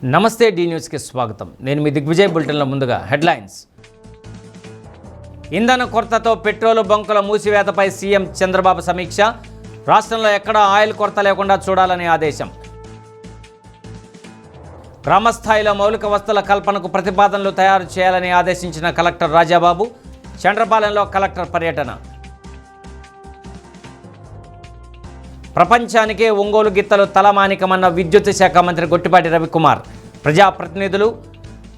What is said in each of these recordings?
నమస్తే డి న్యూస్కి స్వాగతం. నేను మీ దిగ్విజయ్. బులెటిన్లో ముందుగా హెడ్లైన్స్. ఇంధన కొరతతో పెట్రోలు బంకుల మూసివేతపై సీఎం చంద్రబాబు సమీక్ష. రాష్ట్రంలో ఎక్కడా ఆయిల్ కొరత లేకుండా చూడాలని ఆదేశం. గ్రామస్థాయిలో మౌలిక వస్తువుల కల్పనకు ప్రతిపాదనలు తయారు చేయాలని ఆదేశించిన కలెక్టర్ రాజాబాబు. చండ్రపాలెంలో కలెక్టర్ పర్యటన. ప్రపంచానికే ఒంగోలు గిత్తలు తలమానికమన్న విద్యుత్ శాఖ మంత్రి గొట్టిపాటి రవికుమార్. ప్రజాప్రతినిధులు.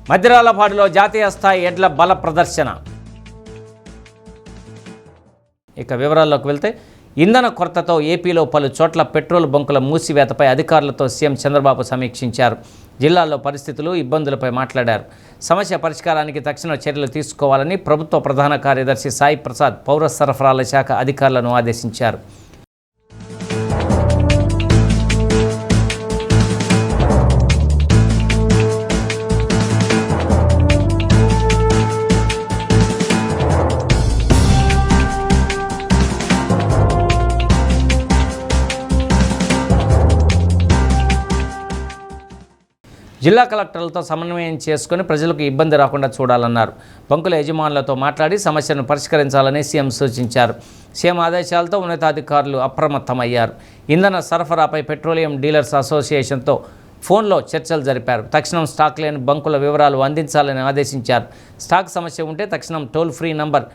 మద్దిరాలపాడులో జాతీయ స్థాయి ఎడ్ల బల ప్రదర్శన. ఇక వివరాల్లోకి వెళ్తే, ఇంధన కొరతతో ఏపీలో పలు చోట్ల పెట్రోల్ బంకుల మూసివేతపై అధికారులతో సీఎం చంద్రబాబు సమీక్షించారు. జిల్లాల్లో పరిస్థితులు, ఇబ్బందులపై మాట్లాడారు. సమస్య పరిష్కారానికి తక్షణ చర్యలు తీసుకోవాలని ప్రభుత్వ ప్రధాన కార్యదర్శి సాయి ప్రసాద్ పౌర సరఫరాల శాఖ అధికారులను ఆదేశించారు. జిల్లా కలెక్టర్లతో సమన్వయం చేసుకుని ప్రజలకు ఇబ్బంది రాకుండా చూడాలన్నారు. బంకుల యజమానులతో మాట్లాడి సమస్యను పరిష్కరించాలని సీఎం సూచించారు. సీఎం ఆదేశాలతో ఉన్నతాధికారులు అప్రమత్తమయ్యారు. ఇంధన సరఫరాపై పెట్రోలియం డీలర్స్ అసోసియేషన్తో ఫోన్లో చర్చలు జరిపారు. తక్షణం స్టాక్ లేని బంకుల వివరాలు అందించాలని ఆదేశించారు. స్టాక్ సమస్య ఉంటే తక్షణం టోల్ ఫ్రీ నంబర్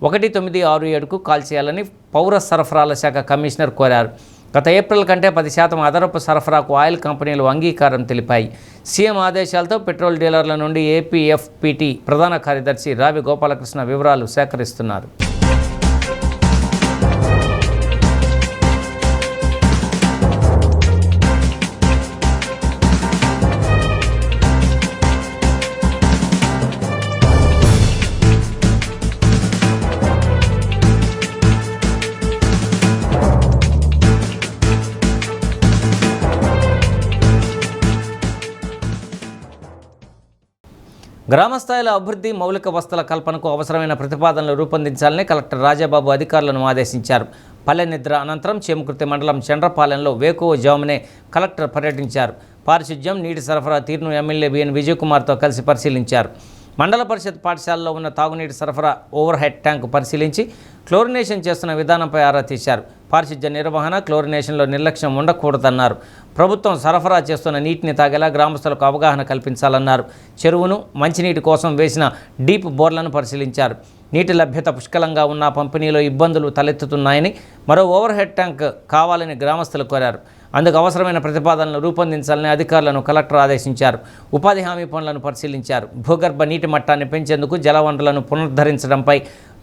1967కు కాల్ చేయాలని పౌర సరఫరాల శాఖ కమిషనర్ కోరారు. గత ఏప్రిల్ కంటే 10% అదనపు సరఫరాకు ఆయిల్ కంపెనీలు అంగీకారం తెలిపాయి. సీఎం ఆదేశాలతో పెట్రోల్ డీలర్ల నుండి ఏపీఎఫ్పిటి ప్రధాన కార్యదర్శి రావి గోపాలకృష్ణ వివరాలు సేకరిస్తున్నారు. గ్రామస్థాయిలో అభివృద్ధి, మౌలిక వస్తువుల కల్పనకు అవసరమైన ప్రతిపాదనలు రూపొందించాలని కలెక్టర్ రాజాబాబు అధికారులను ఆదేశించారు. పల్లె నిద్ర అనంతరం చేమకుర్తి మండలం చండ్రపాలెంలో వేకువజామునే కలెక్టర్ పర్యటించారు. పారిశుధ్యం, నీటి సరఫరా తీరును ఎమ్మెల్యే బిఎన్ విజయకుమార్తో కలిసి పరిశీలించారు. మండల పరిషత్ పాఠశాలలో ఉన్న తాగునీటి సరఫరా ఓవర్ హెడ్ ట్యాంకు పరిశీలించి క్లోరినేషన్ చేస్తున్న విధానంపై ఆరా తీశారు. పారిశుధ్య నిర్వహణ, క్లోరినేషన్లో నిర్లక్ష్యం ఉండకూడదన్నారు. ప్రభుత్వం సరఫరా చేస్తున్న నీటిని తాగేలా గ్రామస్తులకు అవగాహన కల్పించాలన్నారు. చెరువును, మంచినీటి కోసం వేసిన డీప్ బోర్లను పరిశీలించారు. నీటి లభ్యత పుష్కలంగా ఉన్న పంపిణీలో ఇబ్బందులు తలెత్తుతున్నాయని, మరో ఓవర్ హెడ్ ట్యాంక్ కావాలని గ్రామస్తులు కోరారు. అందుకు అవసరమైన ప్రతిపాదనలు రూపొందించాలని అధికారులను కలెక్టర్ ఆదేశించారు. ఉపాధి హామీ పనులను పరిశీలించారు. భూగర్భ నీటి మట్టాన్ని పెంచేందుకు జలవనరులను పునరుద్ధరించడంపై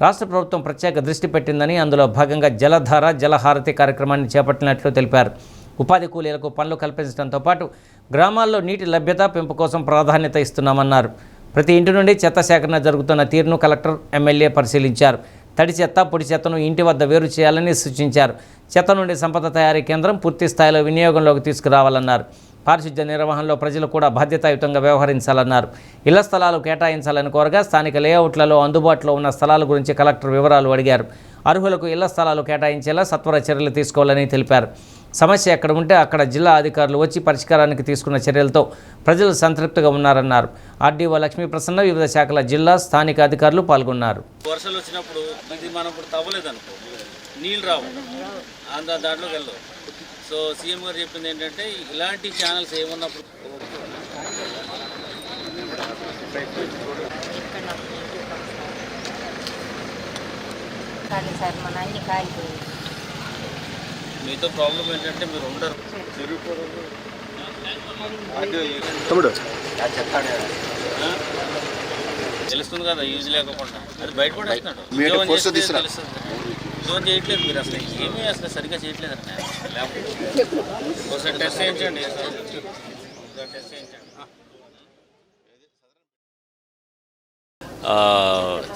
రాష్ట్ర ప్రభుత్వం ప్రత్యేక దృష్టి పెట్టిందని, అందులో భాగంగా జలధార, జలహారతి కార్యక్రమాన్ని చేపట్టినట్లు తెలిపారు. ఉపాధి కూలీలకు పనులు కల్పించడంతో పాటు గ్రామాల్లో నీటి లభ్యత పెంపు కోసం ప్రాధాన్యత ఇస్తున్నామన్నారు. ప్రతి ఇంటి నుండి చెత్త సేకరణ జరుగుతున్న తీరును కలెక్టర్, ఎమ్మెల్యే పరిశీలించారు. తడి చెత్త, పొడి చెత్తను ఇంటి వద్ద వేరు చేయాలని సూచించారు. చెత్త నుండి సంపద తయారీ కేంద్రం పూర్తి స్థాయిలో వినియోగంలోకి తీసుకురావాలన్నారు. పారిశుధ్య నిర్వహణలో ప్రజలు కూడా బాధ్యతాయుతంగా వ్యవహరించాలన్నారు. ఇళ్ల స్థలాలు కేటాయించాలని కోరగా స్థానిక లేఅవుట్లలో అందుబాటులో ఉన్న స్థలాల గురించి కలెక్టర్ వివరాలు అడిగారు. అర్హులకు ఇళ్ల స్థలాలు కేటాయించేలా సత్వర చర్యలు తీసుకోవాలని తెలిపారు. సమస్య ఎక్కడ ఉంటే అక్కడ జిల్లా అధికారులు వచ్చి పరిష్కారానికి తీసుకున్న చర్యలతో ప్రజలు సంతృప్తిగా ఉన్నారన్నారు. ఆర్డీఓ లక్ష్మీ ప్రసన్న, వివిధ శాఖల జిల్లా, స్థానిక అధికారులు పాల్గొన్నారు. వర్షాలు వచ్చినప్పుడు ఇది మనం ఇప్పుడు తవ్వలేదనుకో, నీళ్ళు రావు, దాంట్లోకి వెళ్ళవు. సో సీఎం గారు చెప్పింది ఏంటంటే, ఇలాంటి ఛానల్స్ ఏమున్నప్పుడు మీతో ప్రాబ్లం ఏంటంటే మీరు ఉండరు. తెలుస్తుంది కదా, యూజ్ లేకుండా అది బయట కూడా వస్తున్నాడు. జోన్ చేయట్లేదు మీరు, అసలు ఏమీ అసలు సరిగ్గా చేయట్లేదు అన్న. ఒకసారి టెస్ట్ చేయించండి.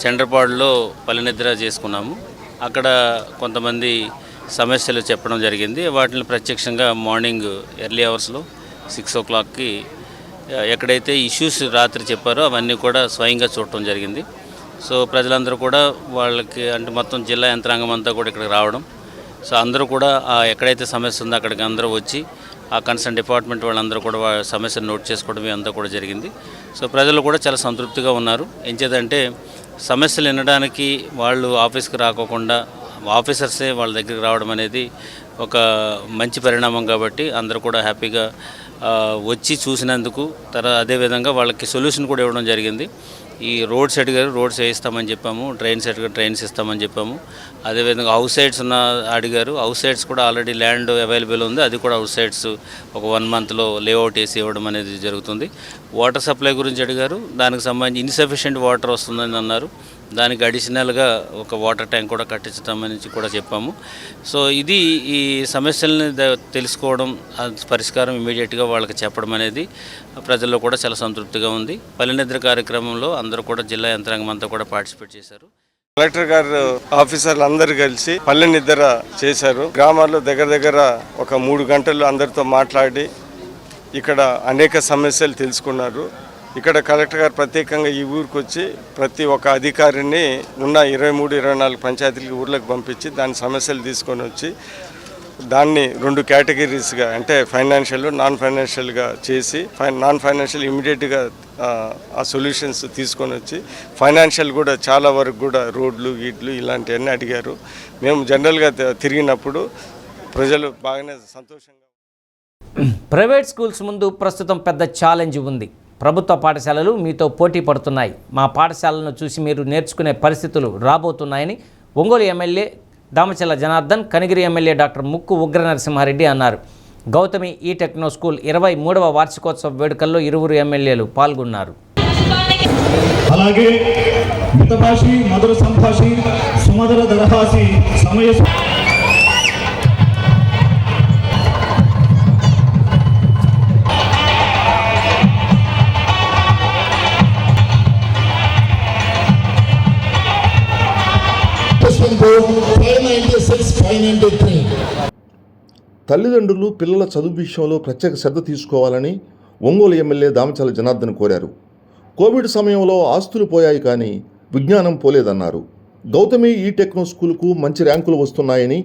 చండ్రపాడులో పల్లెనిద్ర చేసుకున్నాము. అక్కడ కొంతమంది సమస్యలు చెప్పడం జరిగింది. వాటిని ప్రత్యక్షంగా మార్నింగ్ ఎర్లీ అవర్స్లో 6 o'clockకి ఎక్కడైతే ఇష్యూస్ రాత్రి చెప్పారో అవన్నీ కూడా స్వయంగా చూడటం జరిగింది. సో ప్రజలందరూ కూడా వాళ్ళకి అంటే మొత్తం జిల్లా యంత్రాంగం అంతా కూడా ఇక్కడికి రావడం, సో అందరూ కూడా ఎక్కడైతే సమస్య ఉందో అక్కడికి అందరూ వచ్చి ఆ కన్సర్న్ డిపార్ట్మెంట్ వాళ్ళందరూ కూడా సమస్యను నోట్ చేసుకోవడం అంతా కూడా జరిగింది. సో ప్రజలు కూడా చాలా సంతృప్తిగా ఉన్నారు. ఎంచేదంటే సమస్యలు వినడానికి వాళ్ళు ఆఫీస్కి రాకోకుండా ఆఫీసర్సే వాళ్ళ దగ్గరికి రావడం అనేది ఒక మంచి పరిణామం. కాబట్టి అందరూ కూడా హ్యాపీగా వచ్చి చూసినందుకు అదేవిధంగా వాళ్ళకి సొల్యూషన్ కూడా ఇవ్వడం జరిగింది. ఈ రోడ్స్ అడిగారు, రోడ్స్ వేయిస్తామని చెప్పాము. ట్రైన్స్ అడిగారు, ట్రైన్స్ ఇస్తామని చెప్పాము. అదేవిధంగా హౌస్ సైడ్స్ అడిగారు. హౌస్ సైడ్స్ కూడా ఆల్రెడీ ల్యాండ్ అవైలబుల్ ఉంది. అది కూడా హౌస్ సైడ్స్ ఒక 1 మంత్లో లేఅవుట్ వేసి ఇవ్వడం అనేది జరుగుతుంది. వాటర్ సప్లై గురించి అడిగారు. దానికి సంబంధించి ఇన్సఫిషియెంట్ వాటర్ వస్తుందని అన్నారు. దానికి అడిషనల్గా ఒక వాటర్ ట్యాంక్ కూడా కట్టించడం కూడా చెప్పాము. సో ఇది ఈ సమస్యల్ని తెలుసుకోవడం, పరిష్కారం ఇమీడియట్గా వాళ్ళకి చెప్పడం అనేది ప్రజల్లో కూడా చాలా సంతృప్తిగా ఉంది. పల్లెనిద్ర కార్యక్రమంలో అందరూ కూడా జిల్లా యంత్రాంగం అంతా కూడా పార్టిసిపేట్ చేశారు. కలెక్టర్ గారు ఆఫీసర్లు అందరూ కలిసి పల్లెనిద్ర చేశారు. గ్రామాల్లో దగ్గర ఒక 3 గంటలు అందరితో మాట్లాడి ఇక్కడ అనేక సమస్యలు తెలుసుకున్నారు. ఇక్కడ కలెక్టర్ గారు ప్రత్యేకంగా ఈ ఊరికి వచ్చి ప్రతి ఒక్క అధికారిని ఉన్న 23-24 పంచాయతీలకి ఊర్లకు పంపించి దాని సమస్యలు తీసుకొని వచ్చి దాన్ని 2 కేటగిరీస్గా అంటే ఫైనాన్షియల్, నాన్ ఫైనాన్షియల్గా చేసి నాన్ ఫైనాన్షియల్ ఇమీడియట్గా ఆ సొల్యూషన్స్ తీసుకొని వచ్చి ఫైనాన్షియల్ కూడా చాలా వరకు కూడా రోడ్లు గీట్లు ఇలాంటివన్నీ అడిగారు. మేము జనరల్గా తిరిగినప్పుడు ప్రజలు బాగానే సంతోషంగా. ప్రైవేట్ స్కూల్స్ ముందు ప్రస్తుతం పెద్ద ఛాలెంజ్ ఉంది. ప్రభుత్వ పాఠశాలలు మీతో పోటీ పడుతున్నాయి. మా పాఠశాలను చూసి మీరు నేర్చుకునే పరిస్థితులు రాబోతున్నాయని Ongole MLA Damachalla Janardhan, Kanigiri MLA doctor Mukku Ugra Narasimha Reddy అన్నారు. గౌతమి ఈ టెక్నో స్కూల్ 23వ వార్షికోత్సవ వేడుకల్లో ఇరువురు ఎమ్మెల్యేలు పాల్గొన్నారు. అలాగే మితభాషి, మధుర సంభాషి, సుమధుర దరహాసి సమయ తల్లిదండ్రులు పిల్లల చదువు విషయంలో ప్రత్యేక శ్రద్ధ తీసుకోవాలని ఒంగోలు ఎమ్మెల్యే దామచల్ల జనార్దన్ కోరారు. కోవిడ్ సమయంలో ఆస్తులు పోయాయి కానీ విజ్ఞానం పోలేదన్నారు. గౌతమి ఈ టెక్నో స్కూల్కు మంచి ర్యాంకులు వస్తున్నాయని,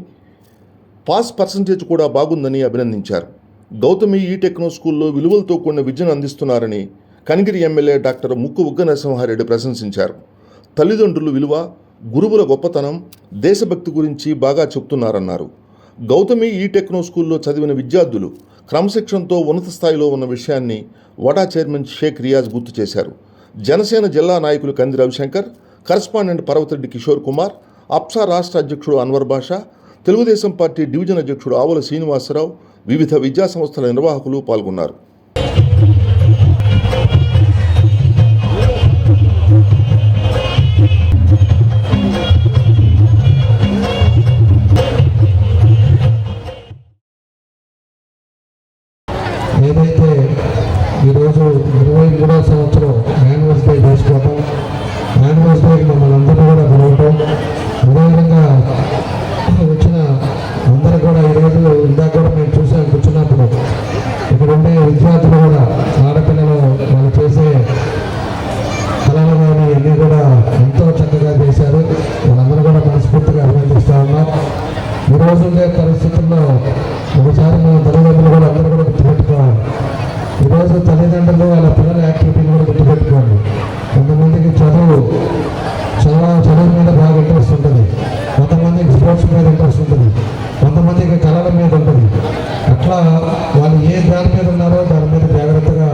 పాస్ పర్సంటేజ్ కూడా బాగుందని అభినందించారు. గౌతమి ఈ టెక్నో స్కూల్లో విలువలతో కూడిన విద్యను అందిస్తున్నారని కనిగిరి ఎమ్మెల్యే డాక్టర్ ముక్కు ఉగ్ర నరసింహారెడ్డి ప్రశంసించారు. తల్లిదండ్రులు విలువ, గురువుల గొప్పతనం, దేశభక్తి గురించి బాగా చెప్తున్నారన్నారు. గౌతమి ఈ టెక్నో స్కూల్లో చదివిన విద్యార్థులు క్రమశిక్షణతో ఉన్నత స్థాయిలో ఉన్న విషయాన్ని వడా చైర్మన్ షేక్ రియాజ్ గుర్తు చేశారు. జనసేన జిల్లా నాయకులు కంది రవిశంకర్, కరస్పాండెంట్ పర్వతరెడ్డి కిషోర్ కుమార్, అప్సా రాష్ట్ర అధ్యక్షుడు అన్వర్ బాషా, తెలుగుదేశం పార్టీ డివిజన్ అధ్యక్షుడు ఆవుల శ్రీనివాసరావు, వివిధ విద్యాసంస్థల నిర్వాహకులు పాల్గొన్నారు. ఏదైతే ఈరోజు 23వ సంవత్సరం యాన్యువల్ డే చేసుకోవటం, యాన్యువల్ డేకి మమ్మల్ని అందరూ కూడా పిలవటం, అదేవిధంగా వచ్చిన అందరూ కూడా ఈరోజు ఇందాక కూడా మేము చూసాం కూర్చున్నప్పుడు ఇక్కడ ఉండే విద్యార్థులు కూడా ఆడపిల్లలు వాళ్ళు చేసే కళలు కానీ అన్నీ కూడా ఎంతో చక్కగా చేశారు. వాళ్ళందరూ కూడా మనస్ఫూర్తిగా అభినందిస్తూ ఉన్నాం. ఈరోజు ఉండే పరిస్థితుల్లో ఒకసారి మన తల్లిదండ్రులు కూడా అందరూ కూడా గుర్తుపెట్టుకోవాలి. ఈరోజు తల్లిదండ్రులు వాళ్ళ పిల్లల యాక్టివిటీని కూడా గుర్తుపెట్టుకోండి. కొంతమందికి చదువు మీద బాగా ఇంట్రెస్ట్ ఉంటుంది, కొంతమందికి స్పోర్ట్స్ మీద ఇంట్రెస్ట్ ఉంటుంది, కొంతమందికి కళల మీద ఉంటుంది. అట్లా వాళ్ళు ఏ దాని మీద ఉన్నారో దాని మీద జాగ్రత్తగా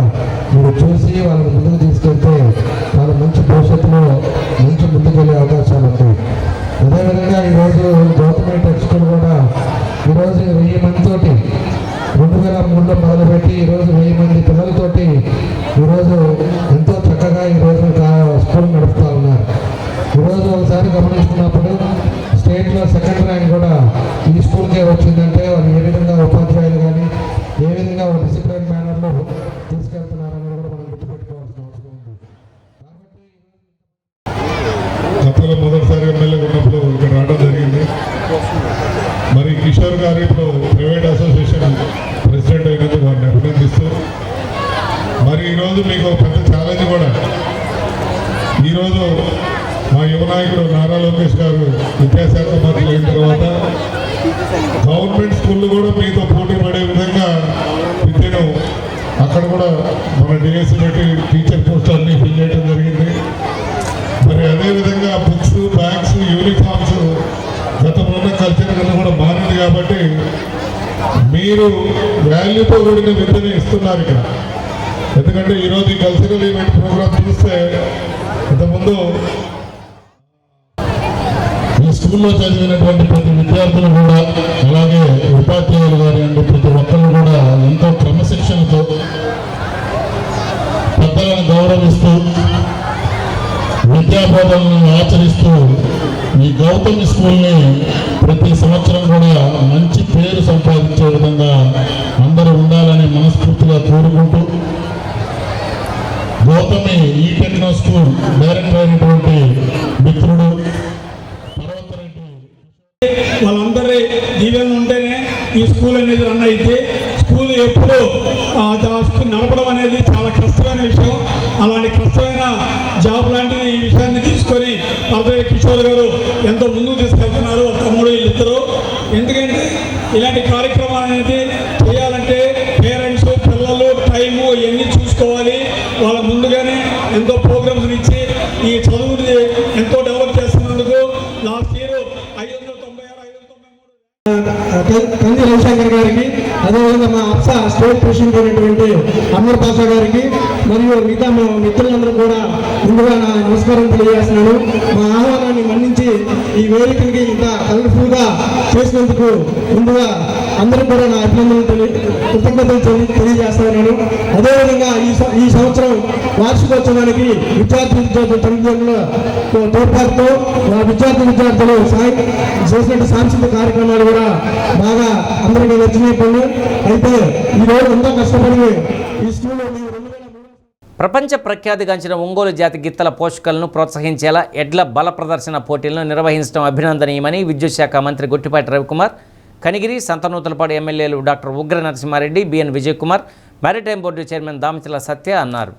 మీరు చూసి వాళ్ళని ముందుకు తీసుకెళ్తే వాళ్ళు మంచి భవిష్యత్తులో మంచి ముందుకెళ్ళే అవకాశాలు ఉంటాయి. అదేవిధంగా ఈరోజు గవర్నమెంట్ టెక్స్ట్ స్కూల్ కూడా ఈరోజు 1000 మందితోటి 2003లో మొదలుపెట్టి ఈరోజు 1000 మంది పిల్లలతోటి ఈరోజు ఎంతో చక్కగా ఈరోజు స్కూల్ నడుపుతూ ఉన్నారు. ఈరోజు ఒకసారి గమనించుకున్నప్పుడు స్టేట్లో 2nd ర్యాంక్ కూడా ఈ స్కూల్కే వచ్చిందంటే వాళ్ళు ఏ విధంగా ఉపాధ్యాయులు కానీ ఏ విధంగా డిసిప్లిన్ మేనర్లో తీసుకెళ్తున్నారని కూడా మనం గుర్తుపెట్టుకోవాల్సిన అవసరం ఉంది. గతంలో మొదటిసారి ఎమ్మెల్యే ఉన్నప్పుడు ఇక్కడ రావడం జరిగింది. మరి కిషోర్ గారు ఇప్పుడు ప్రైవేట్ అసోసియేషన్ ప్రెసిడెంట్ అయినందుకు వారిని అభినందిస్తూ, మరి ఈరోజు మీకు పెద్ద ఛాలెంజ్ కూడా. ఈరోజు మా యువ నాయకుడు నారా లోకేష్ గారు విద్యాశాఖ మంత్రి అయిన తర్వాత గవర్నమెంట్ స్కూళ్ళు కూడా మీతో పోటీ పడే విధంగా మీరు వాల్యూతో కూడిన విద్యను ఇస్తున్నారు ఇక్కడ. ఎందుకంటే ఈరోజు ఈ కల్చరల్ ఈవెంట్ ప్రోగ్రామ్ చూస్తే ఇంతకుముందు ఈ స్కూల్లో చదివినటువంటి ప్రతి విద్యార్థులు కూడా, అలాగే ఉపాధ్యాయులు గారి అండి ప్రతి ఒక్కరు కూడా ఎంతో క్రమశిక్షణతో పెద్దలను గౌరవిస్తూ విద్యాబోధనలను ఆచరిస్తూ ఈ గౌతమి స్కూల్ని ప్రతి సంవత్సరం కూడా మంచి పేరు సంపాదించే విధంగా అందరూ ఉండాలని మనస్ఫూర్తిగా కోరుకుంటూ, గౌతమి ఈ టెక్నో స్కూల్ డైరెక్టర్ అయినటువంటి మిత్రుడు పర్వతరెడ్డి, వాళ్ళందరి దీవెనలు ఉంటేనే ఈ స్కూల్ అనేది రన్ అయితే, స్కూల్ ఎప్పుడు నడపడం అనేది చాలా కష్టమైన విషయం. అలాంటి కష్టమైన జాబ్ లాంటిది ఈ విషయాన్ని తీసుకొని పర్వతరెడ్డి కిషోర్ గారు ఎంతో ముందుకు తీసుకెళ్తున్నారు, తమ్ముడు వీళ్ళిద్దరూ. ఎందుకంటే ఇలాంటి కార్యక్రమాలు అనేది చేయాలంటే పేరెంట్స్, పిల్లలు, టైము ఇవన్నీ చూసుకోవాలి. వాళ్ళ ముందుగానే ఎంతో ప్రోగ్రామ్స్ ఇచ్చి ఈ చదువుని ఎంతో డెవలప్ చేస్తున్నందుకు లాస్ట్ ఇయర్ 596, 593 కంది రవిశంకర్ గారికి, అదేవిధంగా మా అప్సా స్టేట్ ప్రెసిడెంట్ అయినటువంటి అమర్ పాషా గారికి మరియు మిగతా మా మిత్రులందరూ కూడా ముందుగా నా నమస్కారం తెలియజేస్తున్నాను. మా ఆహ్వానాన్ని మన్నించి ఈ వేదికకి ఇంత కలర్ఫుల్గా చేసినందుకు ముందుగా అందరూ కూడా నా అభినందనలు కృతజ్ఞతలు తెలియజేస్తున్నాను. అదేవిధంగా ఈ సంవత్సరం వార్షికోత్సవానికి విద్యార్థుల తల్లిదండ్రుల తోడ్పాటుతో మా విద్యార్థులు చేసినట్టు సాంస్కృతిక కార్యక్రమాలు కూడా బాగా అందరికీ నచ్చినప్పుడు అయితే ఈరోజు ఎంతో కష్టపడి ఈ స్కూల్లో ప్రపంచ ప్రఖ్యాతిగాంచిన ఒంగోలు జాతి గిత్తల పోషకులను ప్రోత్సహించేలా ఎడ్ల బల ప్రదర్శన పోటీలను నిర్వహించడం అభినందనీయమని విద్యుత్ శాఖ మంత్రి గొట్టిపాటి రవికుమార్, కనిగిరి, సంతనూతలపాడు ఎమ్మెల్యేలు doctor Ugra Narasimha Reddy, BN Vijay Kumar, maritime board chairman Damachala Satya అన్నారు.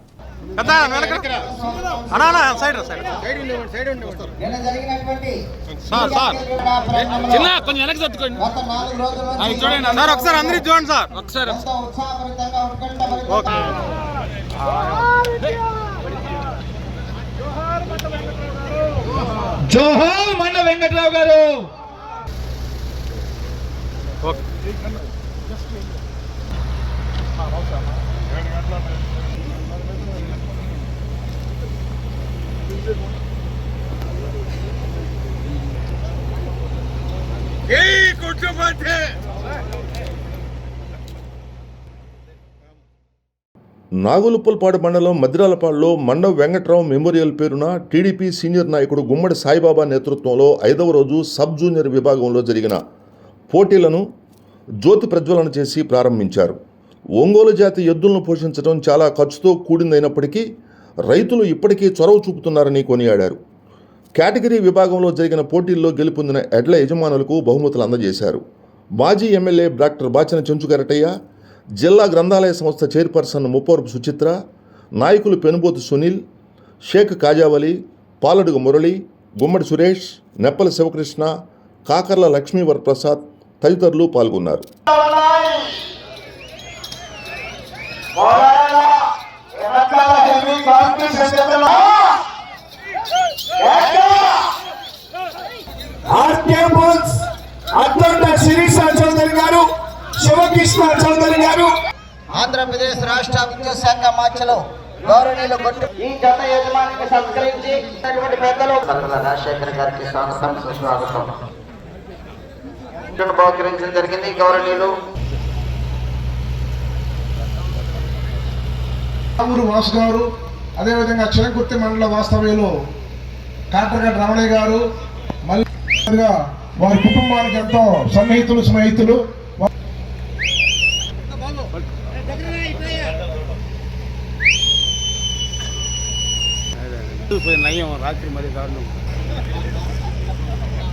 జోహార్ మండ వెంకట్రావు గారు. నాగులుప్పలపాడు మండలం మద్దిరాలపాడులో మండవ వెంకట్రావు మెమోరియల్ పేరున టీడీపీ సీనియర్ నాయకుడు గుమ్మడి సాయిబాబా నేతృత్వంలో 5వ రోజు సబ్ జూనియర్ విభాగంలో జరిగిన పోటీలను జ్యోతి ప్రజ్వలన చేసి ప్రారంభించారు. ఒంగోలు జాతి ఎద్దులను పోషించడం చాలా ఖర్చుతో కూడిందైనప్పటికీ రైతులు ఇప్పటికీ చొరవ చూపుతున్నారని కొనియాడారు. కేటగిరీ విభాగంలో జరిగిన పోటీల్లో గెలుపొందిన ఎడ్ల యజమానులకు బహుమతులు అందజేశారు. మాజీ ఎమ్మెల్యే డాక్టర్ బాచిన చెంచుగరటయ్య, జిల్లా గ్రంథాలయ సంస్థ చైర్పర్సన్ ముప్పవరపు సుచిత్ర, నాయకులు పెనుబోతు సునీల్, షేక్ కాజావలి, పాలడుగు మురళి, గుమ్మడి సురేష్, నెప్పల శివకృష్ణ, కాకర్ల లక్ష్మీవరప్రసాద్ తదితరులు పాల్గొన్నారు. శివకృష్ణ చౌదరి గారు, ఆంధ్రప్రదేశ్ రాష్ట్ర విద్యుత్ శాఖ మార్చలో గౌరవనీయులు ఈ జత యజమానికి సత్కరించి పెద్దలు రాజశేఖర్ గారికి స్వాగతం సుస్వాగతం బహుకరించడం జరిగింది. గౌరవనీయులు ఊరు వాసు గారు, అదేవిధంగా చిలకుర్తి మండల వాస్తవ్యులు కాట్రగడ్డ రమణయ్య గారు, మళ్ళీ వారి కుటుంబానికి ఎంతో సన్నిహితులు స్నేహితులు.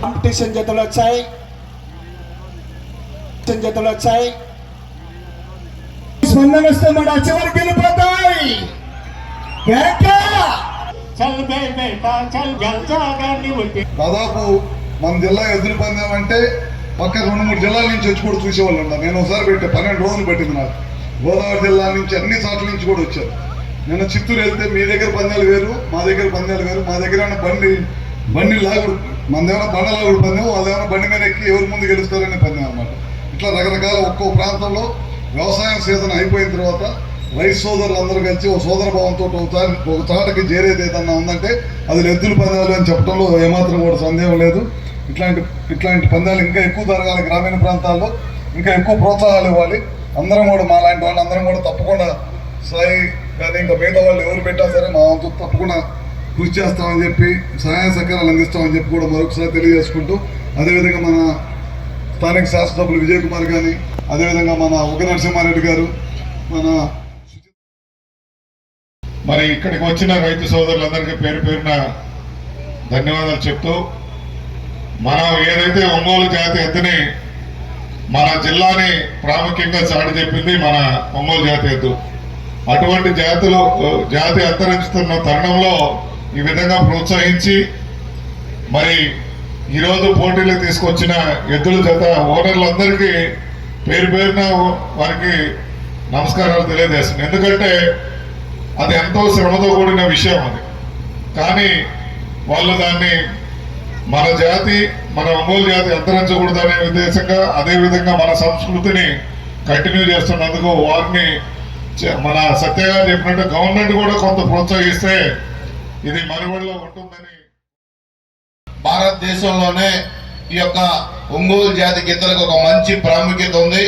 కాంపిటీషన్ జతలు వచ్చాయి, స్పందన వస్తే మన చివరికి వెళ్ళిపోతాయి. దాదాపు మన జిల్లా ఎదురు పందెం అంటే పక్క 2-3 జిల్లాల నుంచి వచ్చి కూడా చూసేవాళ్ళు ఉన్నారు. నేను ఒకసారి పెట్టే 12 రోజులు పట్టింది నాకు. గోదావరి జిల్లా నుంచి అన్ని చోట్ల నుంచి కూడా వచ్చారు. నేను చిత్తూరు వెళ్తే మీ దగ్గర పందాలు వేరు, మా దగ్గర పందాలు వేరు. మా దగ్గర బండి లాగుడు, మన దగ్గర బండ లాగుడు పందెం, వాళ్ళ దగ్గర బండి మీద ఎక్కి ఎవరు ముందు గెలుస్తారనే పందెం అనమాట. ఇట్లా రకరకాల ఒక్కో ప్రాంతంలో వ్యవసాయం సీజన్ అయిపోయిన తర్వాత రైతు సోదరులు అందరూ కలిసి ఒక సోదర భావంతో ఒక చాటకి చేరేది ఏదన్నా ఉందంటే అది ఎద్దుల పందాలు అని చెప్పడంలో ఏమాత్రం కూడా సందేహం లేదు. ఇట్లాంటి పందాలు ఇంకా ఎక్కువ జరగాలి. గ్రామీణ ప్రాంతాల్లో ఇంకా ఎక్కువ ప్రోత్సాహాలు ఇవ్వాలి. అందరం కూడా మా లాంటి వాళ్ళు అందరం కూడా తప్పకుండా సాయి కానీ ఇంకా మిగతా వాళ్ళు ఎవరు పెట్టా సరే మా వంతు తప్పకుండా కృషి చేస్తామని చెప్పి సహాయ సహకారాలు అందిస్తామని చెప్పి కూడా మరొకసారి తెలియజేసుకుంటూ, అదేవిధంగా మన స్థానిక శాసనసభ్యులు విజయ్ కుమార్ కానీ, అదేవిధంగా మన ఉగ్ర నరసింహారెడ్డి గారు, మరి ఇక్కడికి వచ్చిన రైతు సోదరులందరికీ పేరు పేరున ధన్యవాదాలు చెప్తూ, మనం ఏదైతే ఒంగోలు జాతి ఎద్దుని మన జిల్లాని ప్రాముఖ్యంగా చాటి చెప్పింది మన ఒంగోలు జాతి ఎద్దు. అటువంటి జాతి అంతరించుతున్న తరుణంలో ఈ విధంగా ప్రోత్సహించి మరి ఈరోజు పోటీలకు తీసుకొచ్చిన ఎద్దుల జత ఓనర్లందరికీ పేరు పేరున వారికి నమస్కారాలు తెలియజేస్తుంది. ఎందుకంటే అది ఎంతో శ్రమతో కూడిన విషయం అది. కానీ వాళ్ళు దాన్ని మన జాతి, మన ఒంగోలు జాతి అంతరించకూడదనే ఉద్దేశంగా, అదేవిధంగా మన సంస్కృతిని కంటిన్యూ చేస్తున్నందుకు వారిని మన సత్యగా చెప్పినట్టు గవర్నమెంట్ కూడా కొంత ప్రోత్సహిస్తే ఇది మనుగడలో ఉంటుందని. భారతదేశంలోనే ఈ యొక్క ఒంగోలు జాతి గీతలకు ఒక మంచి ప్రాముఖ్యత ఉంది.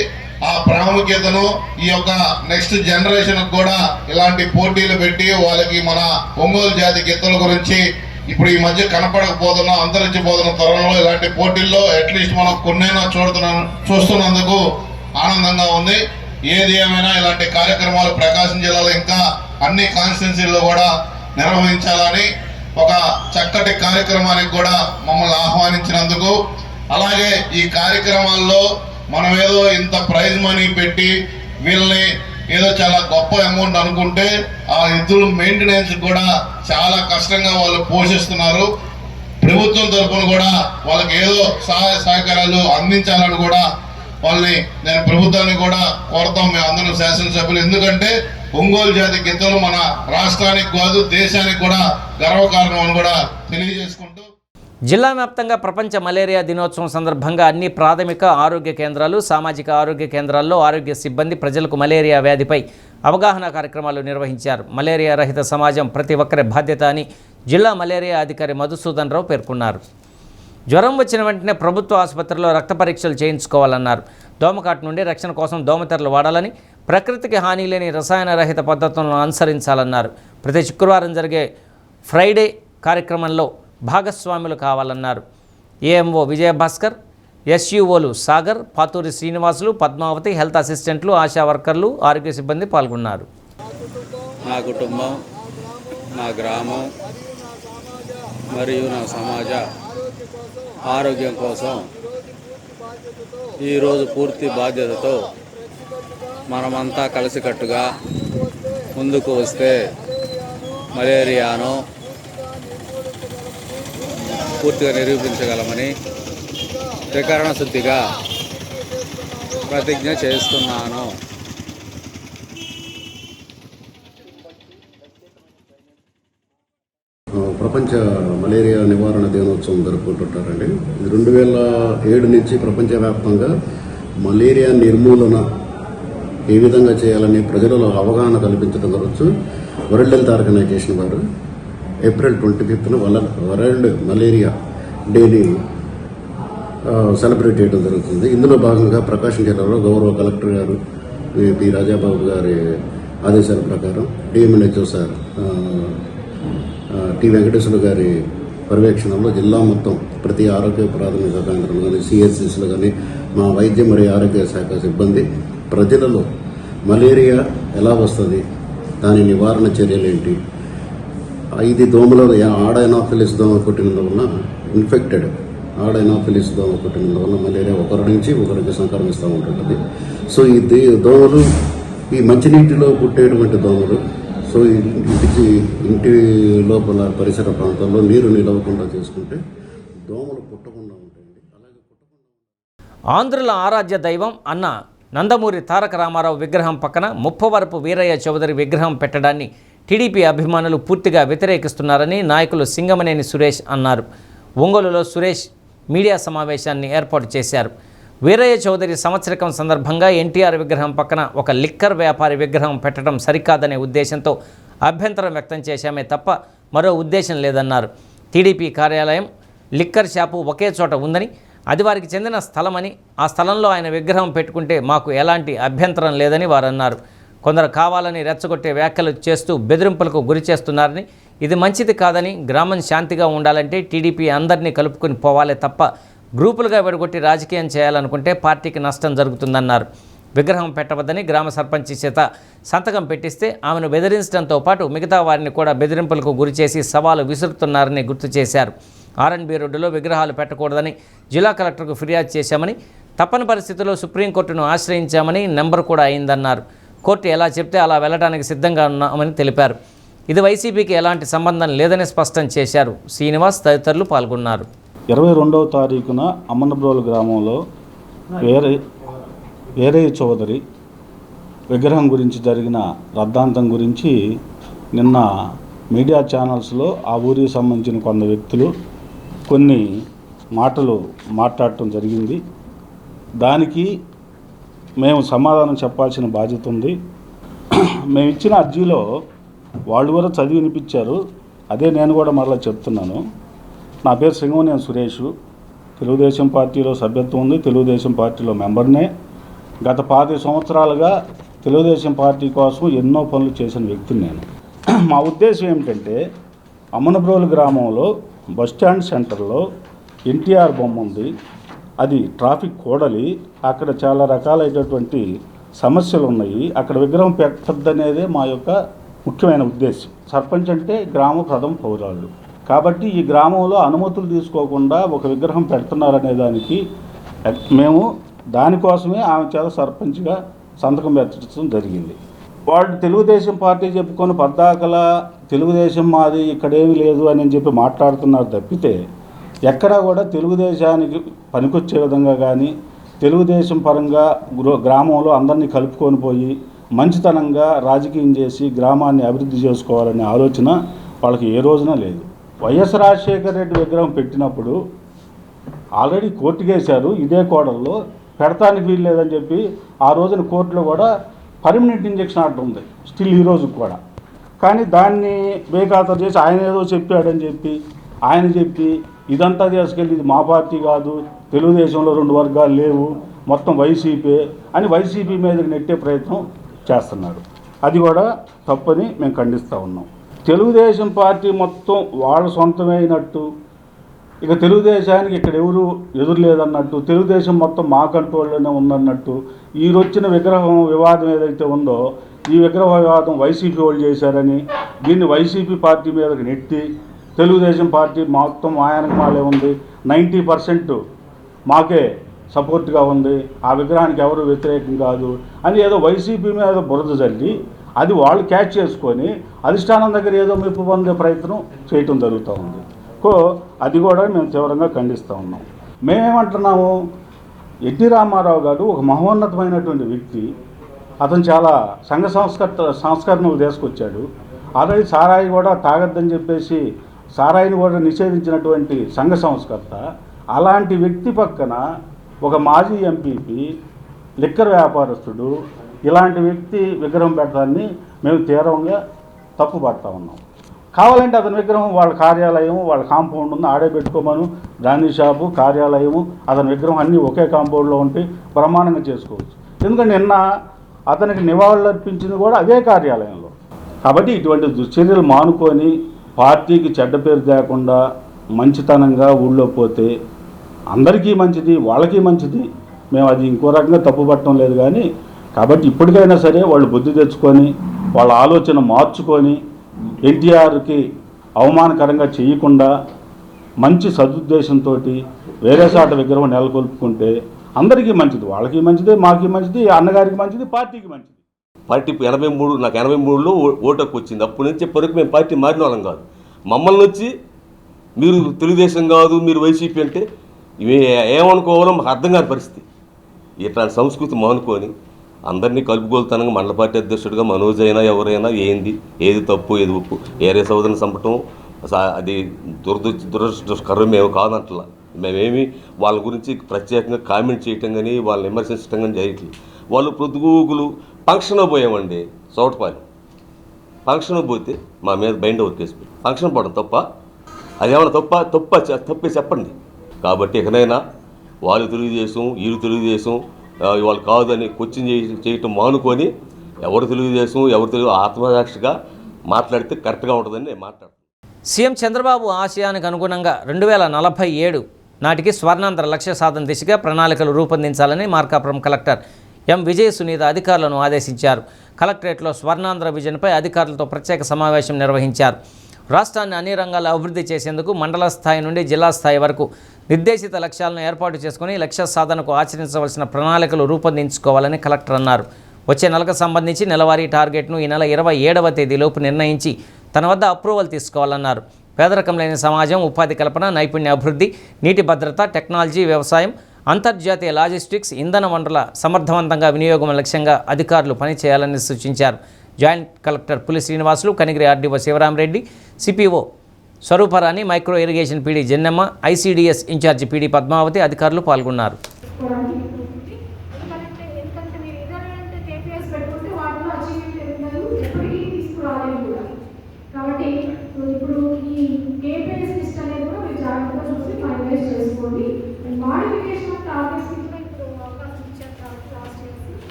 ఆ ప్రాముఖ్యతను ఈ యొక్క నెక్స్ట్ జనరేషన్ కూడా ఇలాంటి పోటీలు పెట్టి వాళ్ళకి మన ఒంగోలు జాతి గీతల గురించి ఇప్పుడు ఈ మధ్య కనపడకపోతున్న అంతరించిపోతున్న తరుణంలో ఇలాంటి పోటీల్లో అట్లీస్ట్ మనం కొన్నైనా చూస్తున్నందుకు ఆనందంగా ఉంది. ఏది ఏమైనా ఇలాంటి కార్యక్రమాలు ప్రకాశం జిల్లాలో ఇంకా అన్ని కాన్స్టిట్యున్సీల్లో కూడా నిర్వహించాలని ఒక చక్కటి కార్యక్రమానికి కూడా మమ్మల్ని ఆహ్వానించినందుకు, అలాగే ఈ కార్యక్రమాల్లో మనం ఏదో ఇంత ప్రైజ్ మనీ పెట్టి వీళ్ళని ఏదో చాలా గొప్ప అమౌంట్ అనుకుంటే ఆ ఎద్దుల మెయింటెనెన్స్ కూడా చాలా కష్టంగా వాళ్ళు పోషిస్తున్నారు. ప్రభుత్వం తరఫున కూడా వాళ్ళకి ఏదో సహాయ సహకారాలు అందించాలని కూడా వాళ్ళని నేను ప్రభుత్వాన్ని కూడా కోరుతాం, మేము అందరం శాసనసభ్యులు. ఎందుకంటే ఒంగోలు జాతి గిత్తలు మన రాష్ట్రానికి కాదు దేశానికి కూడా గర్వకారణం అని కూడా తెలియజేసుకుంటూ, జిల్లా వ్యాప్తంగా ప్రపంచ మలేరియా దినోత్సవం సందర్భంగా అన్ని ప్రాథమిక ఆరోగ్య కేంద్రాలు, సామాజిక ఆరోగ్య కేంద్రాల్లో ఆరోగ్య సిబ్బంది ప్రజలకు మలేరియా వ్యాధిపై అవగాహన కార్యక్రమాలు నిర్వహించారు. మలేరియా రహిత సమాజం ప్రతి ఒక్కరి బాధ్యత అని జిల్లా మలేరియా అధికారి మధుసూదన్ రావు పేర్కొన్నారు. జ్వరం వచ్చిన వెంటనే ప్రభుత్వ ఆసుపత్రిలో రక్త పరీక్షలు చేయించుకోవాలన్నారు. దోమకాటు నుండి రక్షణ కోసం దోమతెరలు వాడాలని, ప్రకృతికి హాని లేని రసాయన రహిత పద్ధతులను అనుసరించాలన్నారు. ప్రతి శుక్రవారం జరిగే ఫ్రైడే కార్యక్రమంలో భాగస్వాములు కావాలన్నారు. ఏఎంఓ విజయభాస్కర్, ఎస్యూఓలు సాగర్, పాతూరి శ్రీనివాసులు, పద్మావతి, హెల్త్ అసిస్టెంట్లు, ఆశా వర్కర్లు, ఆరోగ్య సిబ్బంది పాల్గొన్నారు. నా కుటుంబం, నా గ్రామం మరియు నా సమాజ ఆరోగ్యం కోసం ఈరోజు పూర్తి బాధ్యతతో మనమంతా కలిసికట్టుగా ముందుకు వస్తే మలేరియాను పూర్తిగా నిరూపించగలమని త్రికరణ శుద్ధిగా ప్రతిజ్ఞ చేస్తున్నాను. ప్రపంచ మలేరియా నివారణ దినోత్సవం జరుపుకుంటుంటారండి. ఇది 2007 నుంచి ప్రపంచవ్యాప్తంగా మలేరియా నిర్మూలన ఏ విధంగా చేయాలని ప్రజలలో అవగాహన కల్పించడం జరగచ్చు. వరల్డ్ హెల్త్ ఆర్గనైజేషన్ వారు ఏప్రిల్ 25న వరల్డ్ మలేరియా డేని సెలబ్రేట్ చేయడం జరుగుతుంది. ఇందులో భాగంగా ప్రకాశం జిల్లాలో గౌరవ కలెక్టర్ గారు పి రాజాబాబు గారి ఆదేశాల ప్రకారం డిఎంఎన్హెచ్ఓ సార్ టి వెంకటేశ్వర గారి పర్యవేక్షణలో జిల్లా మొత్తం ప్రతి ఆరోగ్య ప్రాథమిక కేంద్రం కానీ సిఎస్సిస్లో కానీ మా వైద్య మరియు ఆరోగ్య శాఖ సిబ్బంది ప్రజలలో మలేరియా ఎలా వస్తుంది, దాని నివారణ చర్యలేంటి, 5 దోమలు ఆడైనాఫిలిస్ దోమ కుట్టినందువల్ల ఇన్ఫెక్టెడ్ ఆడైనాఫిలిస్ దోమ కుట్టినందువల్ల మలేరియా ఒకరి నుంచి ఒకరికి సంక్రమిస్తూ ఉంటుంటుంది. సో ఈ దోమలు ఈ మంచినీటిలో పుట్టేటువంటి దోమలు, సో ఇంటి లోపల పరిసర ప్రాంతాల్లో నీరు నిలవకుండా చేసుకుంటే దోమలు పుట్టకుండా ఉంటాయండి. అలాగే ఆంధ్రుల ఆరాధ్య దైవం అన్న నందమూరి తారక రామారావు విగ్రహం పక్కన ముప్పవరపు వీరయ్య చౌదరి విగ్రహం పెట్టడాన్ని టీడీపీ అభిమానులు పూర్తిగా వ్యతిరేకిస్తున్నారని నాయకులు సింగమనేని సురేష్ అన్నారు. ఒంగోలులో సురేష్ మీడియా సమావేశాన్ని ఏర్పాటు చేశారు. వీరయ్య చౌదరి సంవత్సరికం సందర్భంగా ఎన్టీఆర్ విగ్రహం పక్కన ఒక లిక్కర్ వ్యాపారి విగ్రహం పెట్టడం సరికాదనే ఉద్దేశంతో అభ్యంతరం వ్యక్తం చేశామే తప్ప మరో ఉద్దేశం లేదన్నారు. టీడీపీ కార్యాలయం, లిక్కర్ షాపు ఒకే చోట ఉందని, అది వారికి చెందిన స్థలమని, ఆ స్థలంలో ఆయన విగ్రహం పెట్టుకుంటే మాకు ఎలాంటి అభ్యంతరం లేదని వారు అన్నారు. కొందరు కావాలని రెచ్చగొట్టే వ్యాఖ్యలు చేస్తూ బెదిరింపులకు గురి చేస్తున్నారని, ఇది మంచిది కాదని, గ్రామం శాంతిగా ఉండాలంటే టీడీపీ అందరినీ కలుపుకొని పోవాలే తప్ప గ్రూపులుగా విడగొట్టి రాజకీయం చేయాలనుకుంటే పార్టీకి నష్టం జరుగుతుందన్నారు. విగ్రహం పెట్టవద్దని గ్రామ సర్పంచి చేత సంతకం పెట్టిస్తే ఆమెను బెదిరించడంతో పాటు మిగతా వారిని కూడా బెదిరింపులకు గురిచేసి సవాలు విసురుతున్నారని గుర్తు చేశారు. ఆర్ఎన్బి రోడ్డులో విగ్రహాలు పెట్టకూడదని జిల్లా కలెక్టర్కు ఫిర్యాదు చేశామని, తప్పని పరిస్థితుల్లో సుప్రీంకోర్టును ఆశ్రయించామని, నెంబర్ కూడా అయిందన్నారు. కోర్టు ఎలా చెప్తే అలా వెళ్ళడానికి సిద్ధంగా ఉన్నామని తెలిపారు. ఇది వైసీపీకి ఎలాంటి సంబంధం లేదని స్పష్టం చేశారు. శ్రీనివాస్ తదితరులు పాల్గొన్నారు. 22వ తారీఖున అమ్మనబ్రోలు గ్రామంలో వీరయ్య చౌదరి విగ్రహం గురించి జరిగిన రద్దాంతం గురించి నిన్న మీడియా ఛానల్స్లో ఆ ఊరికి సంబంధించిన కొందరు వ్యక్తులు కొన్ని మాటలు మాట్లాడటం జరిగింది. దానికి మేము సమాధానం చెప్పాల్సిన బాధ్యత ఉంది. మేము ఇచ్చిన అర్జీలో వాళ్ళు కూడా చదివి వినిపించారు. అదే నేను కూడా మరలా చెప్తున్నాను. నా పేరు సింగవనేని సురేష్. తెలుగుదేశం పార్టీలో సభ్యత్వం ఉంది. తెలుగుదేశం పార్టీలో మెంబర్నే. గత 10 సంవత్సరాలుగా తెలుగుదేశం పార్టీ కోసం ఎన్నో పనులు చేసిన వ్యక్తిని నేను. మా ఉద్దేశం ఏమిటంటే, అమ్మనబ్రోలు గ్రామంలో బస్టాండ్ సెంటర్లో ఎన్టీఆర్ బొమ్మ ఉంది. అది ట్రాఫిక్ కూడలి. అక్కడ చాలా రకాలైనటువంటి సమస్యలు ఉన్నాయి. అక్కడ విగ్రహం పెట్టద్దనేదే మా యొక్క ముఖ్యమైన ఉద్దేశం. సర్పంచ్ అంటే గ్రామ ప్రథమ పౌరాలు కాబట్టి ఈ గ్రామంలో అనుమతులు తీసుకోకుండా ఒక విగ్రహం పెడుతున్నారనే దానికి మేము దానికోసమే ఆమె చేత సర్పంచ్గా సంతకం పెట్టడం జరిగింది. వాళ్ళు తెలుగుదేశం పార్టీ చెప్పుకొని పద్దాకల తెలుగుదేశం మాది ఇక్కడేమీ లేదు అని చెప్పి మాట్లాడుతున్నారు తప్పితే ఎక్కడా కూడా తెలుగుదేశానికి పనికొచ్చే విధంగా కానీ, తెలుగుదేశం పరంగా గ్రామంలో అందరినీ కలుపుకొని పోయి మంచితనంగా రాజకీయం చేసి గ్రామాన్ని అభివృద్ధి చేసుకోవాలనే ఆలోచన వాళ్ళకి ఏ రోజున లేదు. వైఎస్ రాజశేఖర రెడ్డి విగ్రహం పెట్టినప్పుడు ఆల్రెడీ కోర్టుకు వేశారు. ఇదే కోడల్లో పెడతానికి వీలు లేదని చెప్పి ఆ రోజున కోర్టులో కూడా పర్మనెంట్ ఇంజెక్షన్ ఆర్డర్ ఉంది స్టిల్ ఈ రోజుకి కూడా. కానీ దాన్ని బేఖాతరు చేసి ఆయన ఏదో చెప్పాడని చెప్పి ఇదంతా తీసుకెళ్ళి ఇది మా పార్టీ కాదు, తెలుగుదేశంలో 2 వర్గాలు లేవు, మొత్తం వైసీపీ అని వైసీపీ మీదకి నెట్టే ప్రయత్నం చేస్తున్నారు. అది కూడా తప్పని మేము ఖండిస్తూ ఉన్నాం. తెలుగుదేశం పార్టీ మొత్తం వాళ్ళ సొంతమైనట్టు, ఇక తెలుగుదేశానికి ఇక్కడ ఎవరు ఎదురు లేదన్నట్టు, తెలుగుదేశం మొత్తం మా కంట్రోల్లోనే ఉందన్నట్టు, ఈ వచ్చిన విగ్రహం వివాదం ఏదైతే ఉందో ఈ విగ్రహ వివాదం వైసీపీ వాళ్ళు చేశారని దీన్ని వైసీపీ పార్టీ మీదకి నెట్టి తెలుగుదేశం పార్టీ మొత్తం ఆయనమాలే ఉంది, 90% మాకే సపోర్ట్గా ఉంది, ఆ విగ్రహానికి ఎవరు వ్యతిరేకం కాదు అని ఏదో వైసీపీ మీద బురద జల్లి అది వాళ్ళు క్యాచ్ చేసుకొని అధిష్టానం దగ్గర ఏదో మెప్పు పొందే ప్రయత్నం చేయటం జరుగుతూ ఉంది. అది కూడా మేము తీవ్రంగా ఖండిస్తూ ఉన్నాం. మేమేమంటున్నాము, ఎన్టీ రామారావు గారు ఒక మహోన్నతమైనటువంటి వ్యక్తి. అతను చాలా సంస్కరణలు తీసుకొచ్చాడు. ఆల్రెడీ సారాయి కూడా తాగద్దని చెప్పేసి సారాయిని కూడా నిషేధించినటువంటి సంఘ సంస్కర్త. అలాంటి వ్యక్తి పక్కన ఒక మాజీ ఎంపీపీ, లిక్కర్ వ్యాపారస్తుడు, ఇలాంటి వ్యక్తి విగ్రహం పెట్టడాన్ని మేము తీవ్రంగా తప్పుపడతా ఉన్నాం. కావాలంటే అతని విగ్రహం వాళ్ళ కార్యాలయం, వాళ్ళ కాంపౌండ్ ఉంది, ఆడే పెట్టుకోమను. బ్రాందీ షాపు, కార్యాలయము, అతని విగ్రహం అన్నీ ఒకే కాంపౌండ్లో ఉంటే బ్రహ్మాండంగా చేసుకోవచ్చు. ఎందుకంటే నిన్న అతనికి నివాళులు అర్పించింది కూడా అదే కార్యాలయంలో. కాబట్టి ఇటువంటి దుశ్చర్యలు మానుకొని పార్టీకి చెడ్డ పేరు తేకుండా మంచితనంగా ఊళ్ళో పోతే అందరికీ మంచిది, వాళ్ళకి మంచిది. మేము అది ఇంకో రకంగా తప్పుపట్టడం లేదు. కానీ కాబట్టి ఇప్పటికైనా సరే వాళ్ళు బుద్ధి తెచ్చుకొని వాళ్ళ ఆలోచన మార్చుకొని ఎన్టీఆర్కి అవమానకరంగా చేయకుండా మంచి సదుద్దేశంతో వేరే సాట విగ్రహం నెలకొల్పుకుంటే అందరికీ మంచిది, వాళ్ళకి మంచిది, మాకి మంచిది, అన్నగారికి మంచిది, పార్టీకి మంచిది. పార్టీ 83 నాకు 83లో ఓటుకు వచ్చింది. అప్పటి నుంచి ఎప్పటివరకు మేము పార్టీ మారిన వాళ్ళం కాదు. మమ్మల్ని వచ్చి మీరు తెలుగుదేశం కాదు, మీరు వైసీపీ అంటే ఏమనుకోవాలో మాకు అర్థం కాని పరిస్థితి. ఇట్లాంటి సంస్కృతి మానుకొని అందరినీ కలుపుకోలుతానంగా మండల పార్టీ అధ్యక్షుడిగా మనోజ్ అయినా ఎవరైనా ఏది తప్పు ఏది ఒప్పు, ఏరే సోదరిని చంపటం అది దురదృష్టకరం ఏమో కాదంటలా. మేమేమి వాళ్ళ గురించి ప్రత్యేకంగా కామెంట్ చేయటం కానీ వాళ్ళని విమర్శించడం కానీ చేయట్లేదు. వాళ్ళు పొద్దుగూకులు ఫంక్షన్ పోయామండి, చోటపాలి ఫంక్షన్ పోతే మా మీద బైండ్ ఓవర్ కేసు పెట్టి ఫంక్షన్ పోవడం తప్ప, అదేమన్నా తప్పే చెప్పండి. కాబట్టి ఎక్కడైనా వాళ్ళు తెలుగుదేశం వీళ్ళు తెలుగుదేశం వాళ్ళు కాదని క్వశ్చన్ చేయటం మానుకొని ఎవరు తెలుగుదేశం ఎవరు తెలుగు ఆత్మసాక్షిగా మాట్లాడితే కరెక్ట్గా ఉంటుందని నేను మాట్లాడుతున్నాను. సీఎం చంద్రబాబు ఆశయానికి అనుగుణంగా 2047 నాటికి స్వర్ణాంధ్ర లక్ష్య సాధన దిశగా ప్రణాళికలు రూపొందించాలని మార్కాపురం కలెక్టర్ ఎం విజయ సునీత అధికారులను ఆదేశించారు. కలెక్టరేట్లో స్వర్ణాంధ్ర విజన్పై అధికారులతో ప్రత్యేక సమావేశం నిర్వహించారు. రాష్ట్రాన్ని అన్ని రంగాల్లో అభివృద్ధి చేసేందుకు మండల స్థాయి నుండి జిల్లా స్థాయి వరకు నిర్దేశిత లక్ష్యాలను ఏర్పాటు చేసుకుని లక్ష్య సాధనకు ఆచరించవలసిన ప్రణాళికలు రూపొందించుకోవాలని కలెక్టర్ అన్నారు. వచ్చే నెలకు సంబంధించి నెలవారీ టార్గెట్ను ఈ నెల 27వ తేదీలోపు నిర్ణయించి తన వద్ద అప్రూవల్ తీసుకోవాలన్నారు. పేదరికం లేని సమాజం, ఉపాధి కల్పన, నైపుణ్య అభివృద్ధి, నీటి భద్రత, టెక్నాలజీ, వ్యవసాయం, అంతర్జాతీయ లాజిస్టిక్స్, ఇంధన వనరుల సమర్థవంతంగా వినియోగం లక్ష్యంగా అధికారులు పనిచేయాలని సూచించారు. Joint collector Puli Srinivasulu, Kanigiri RDO Sivarama Reddy, CPO Swaruparani, micro irrigation PD Jannamma, ICDS incharge PD Padmavathi అధికారులు పాల్గొన్నారు.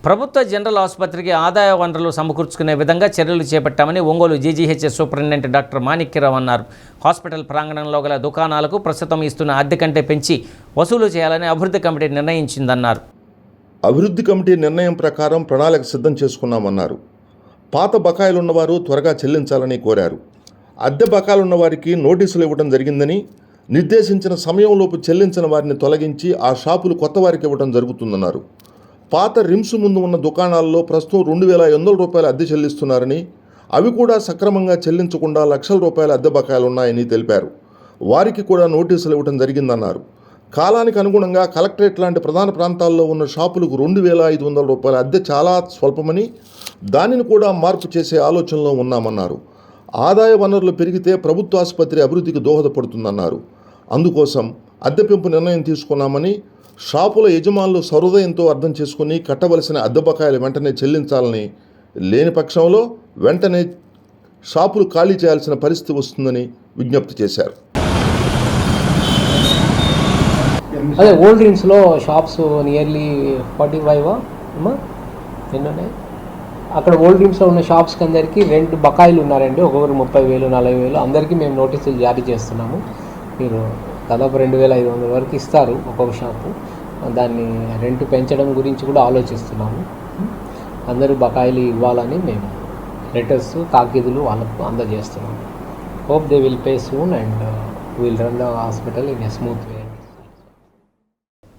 ప్రభుత్వ జనరల్ ఆసుపత్రికి ఆదాయ వనరులు సమకూర్చుకునే విధంగా చర్యలు చేపట్టామని Ongole GGHS superintendent doctor Manikya Rao అన్నారు. హాస్పిటల్ ప్రాంగణంలో గల దుకాణాలకు ప్రస్తుతం ఇస్తున్న అద్దె కంటే పెంచి వసూలు చేయాలని అభివృద్ధి కమిటీ నిర్ణయించిందన్నారు. అభివృద్ధి కమిటీ నిర్ణయం ప్రకారం ప్రణాళిక సిద్ధం చేసుకున్నామన్నారు. పాత బకాయిలున్నవారు త్వరగా చెల్లించాలని కోరారు. అద్దె బకాయిలున్న వారికి నోటీసులు ఇవ్వడం జరిగిందని, నిర్దేశించిన సమయంలోపు చెల్లించిన వారిని తొలగించి ఆ షాపులు కొత్త వారికి ఇవ్వడం జరుగుతుందన్నారు. పాత రిమ్స్ ముందు ఉన్న దుకాణాల్లో ప్రస్తుతం 2,800 రూపాయల అద్దె చెల్లిస్తున్నారని, అవి కూడా సక్రమంగా చెల్లించకుండా లక్షల రూపాయల అద్దె బకాయిలున్నాయని తెలిపారు. వారికి కూడా నోటీసులు ఇవ్వడం జరిగిందన్నారు. కాలానికి అనుగుణంగా కలెక్టరేట్ లాంటి ప్రధాన ప్రాంతాల్లో ఉన్న షాపులకు 2,500 రూపాయల అద్దె చాలా స్వల్పమని, దానిని కూడా మార్పు చేసే ఆలోచనలో ఉన్నామన్నారు. ఆదాయ వనరులు పెరిగితే ప్రభుత్వ ఆసుపత్రి అభివృద్ధికి దోహదపడుతుందన్నారు. అందుకోసం అద్దె పెంపు నిర్ణయం తీసుకున్నామని, షాపుల యజమానులు సహృదయంతో అర్థం చేసుకుని కట్టవలసిన అద్దె బకాయిలు వెంటనే చెల్లించాలని, లేని పక్షంలో వెంటనే షాపులు ఖాళీ చేయాల్సిన పరిస్థితి వస్తుందని విజ్ఞప్తి చేశారు. అదే ఓల్డ్ డ్రీమ్స్లో షాప్స్ నియర్లీ 45 ఎన్నున్నాయి. అక్కడ ఓల్డ్ డ్రీమ్స్లో ఉన్న షాప్స్కి అందరికీ రెంట్ బకాయిలు ఉన్నారండి. ఒక్కొక్కరు 30,000 40,000 అందరికీ మేము నోటీసులు జారీ చేస్తున్నాము. మీరు దాదాపు 2,500 వరకు ఇస్తారు ఒక్కొక్క షాపు. దాన్ని రెంట్ పెంచడం గురించి కూడా ఆలోచిస్తున్నాము. అందరూ బకాయిలు ఇవ్వాలని మేము లెటర్స్ తాకీదులు వాళ్ళకు అందజేస్తున్నాము. Hope they will pay soon and will run the hospital in a smooth way.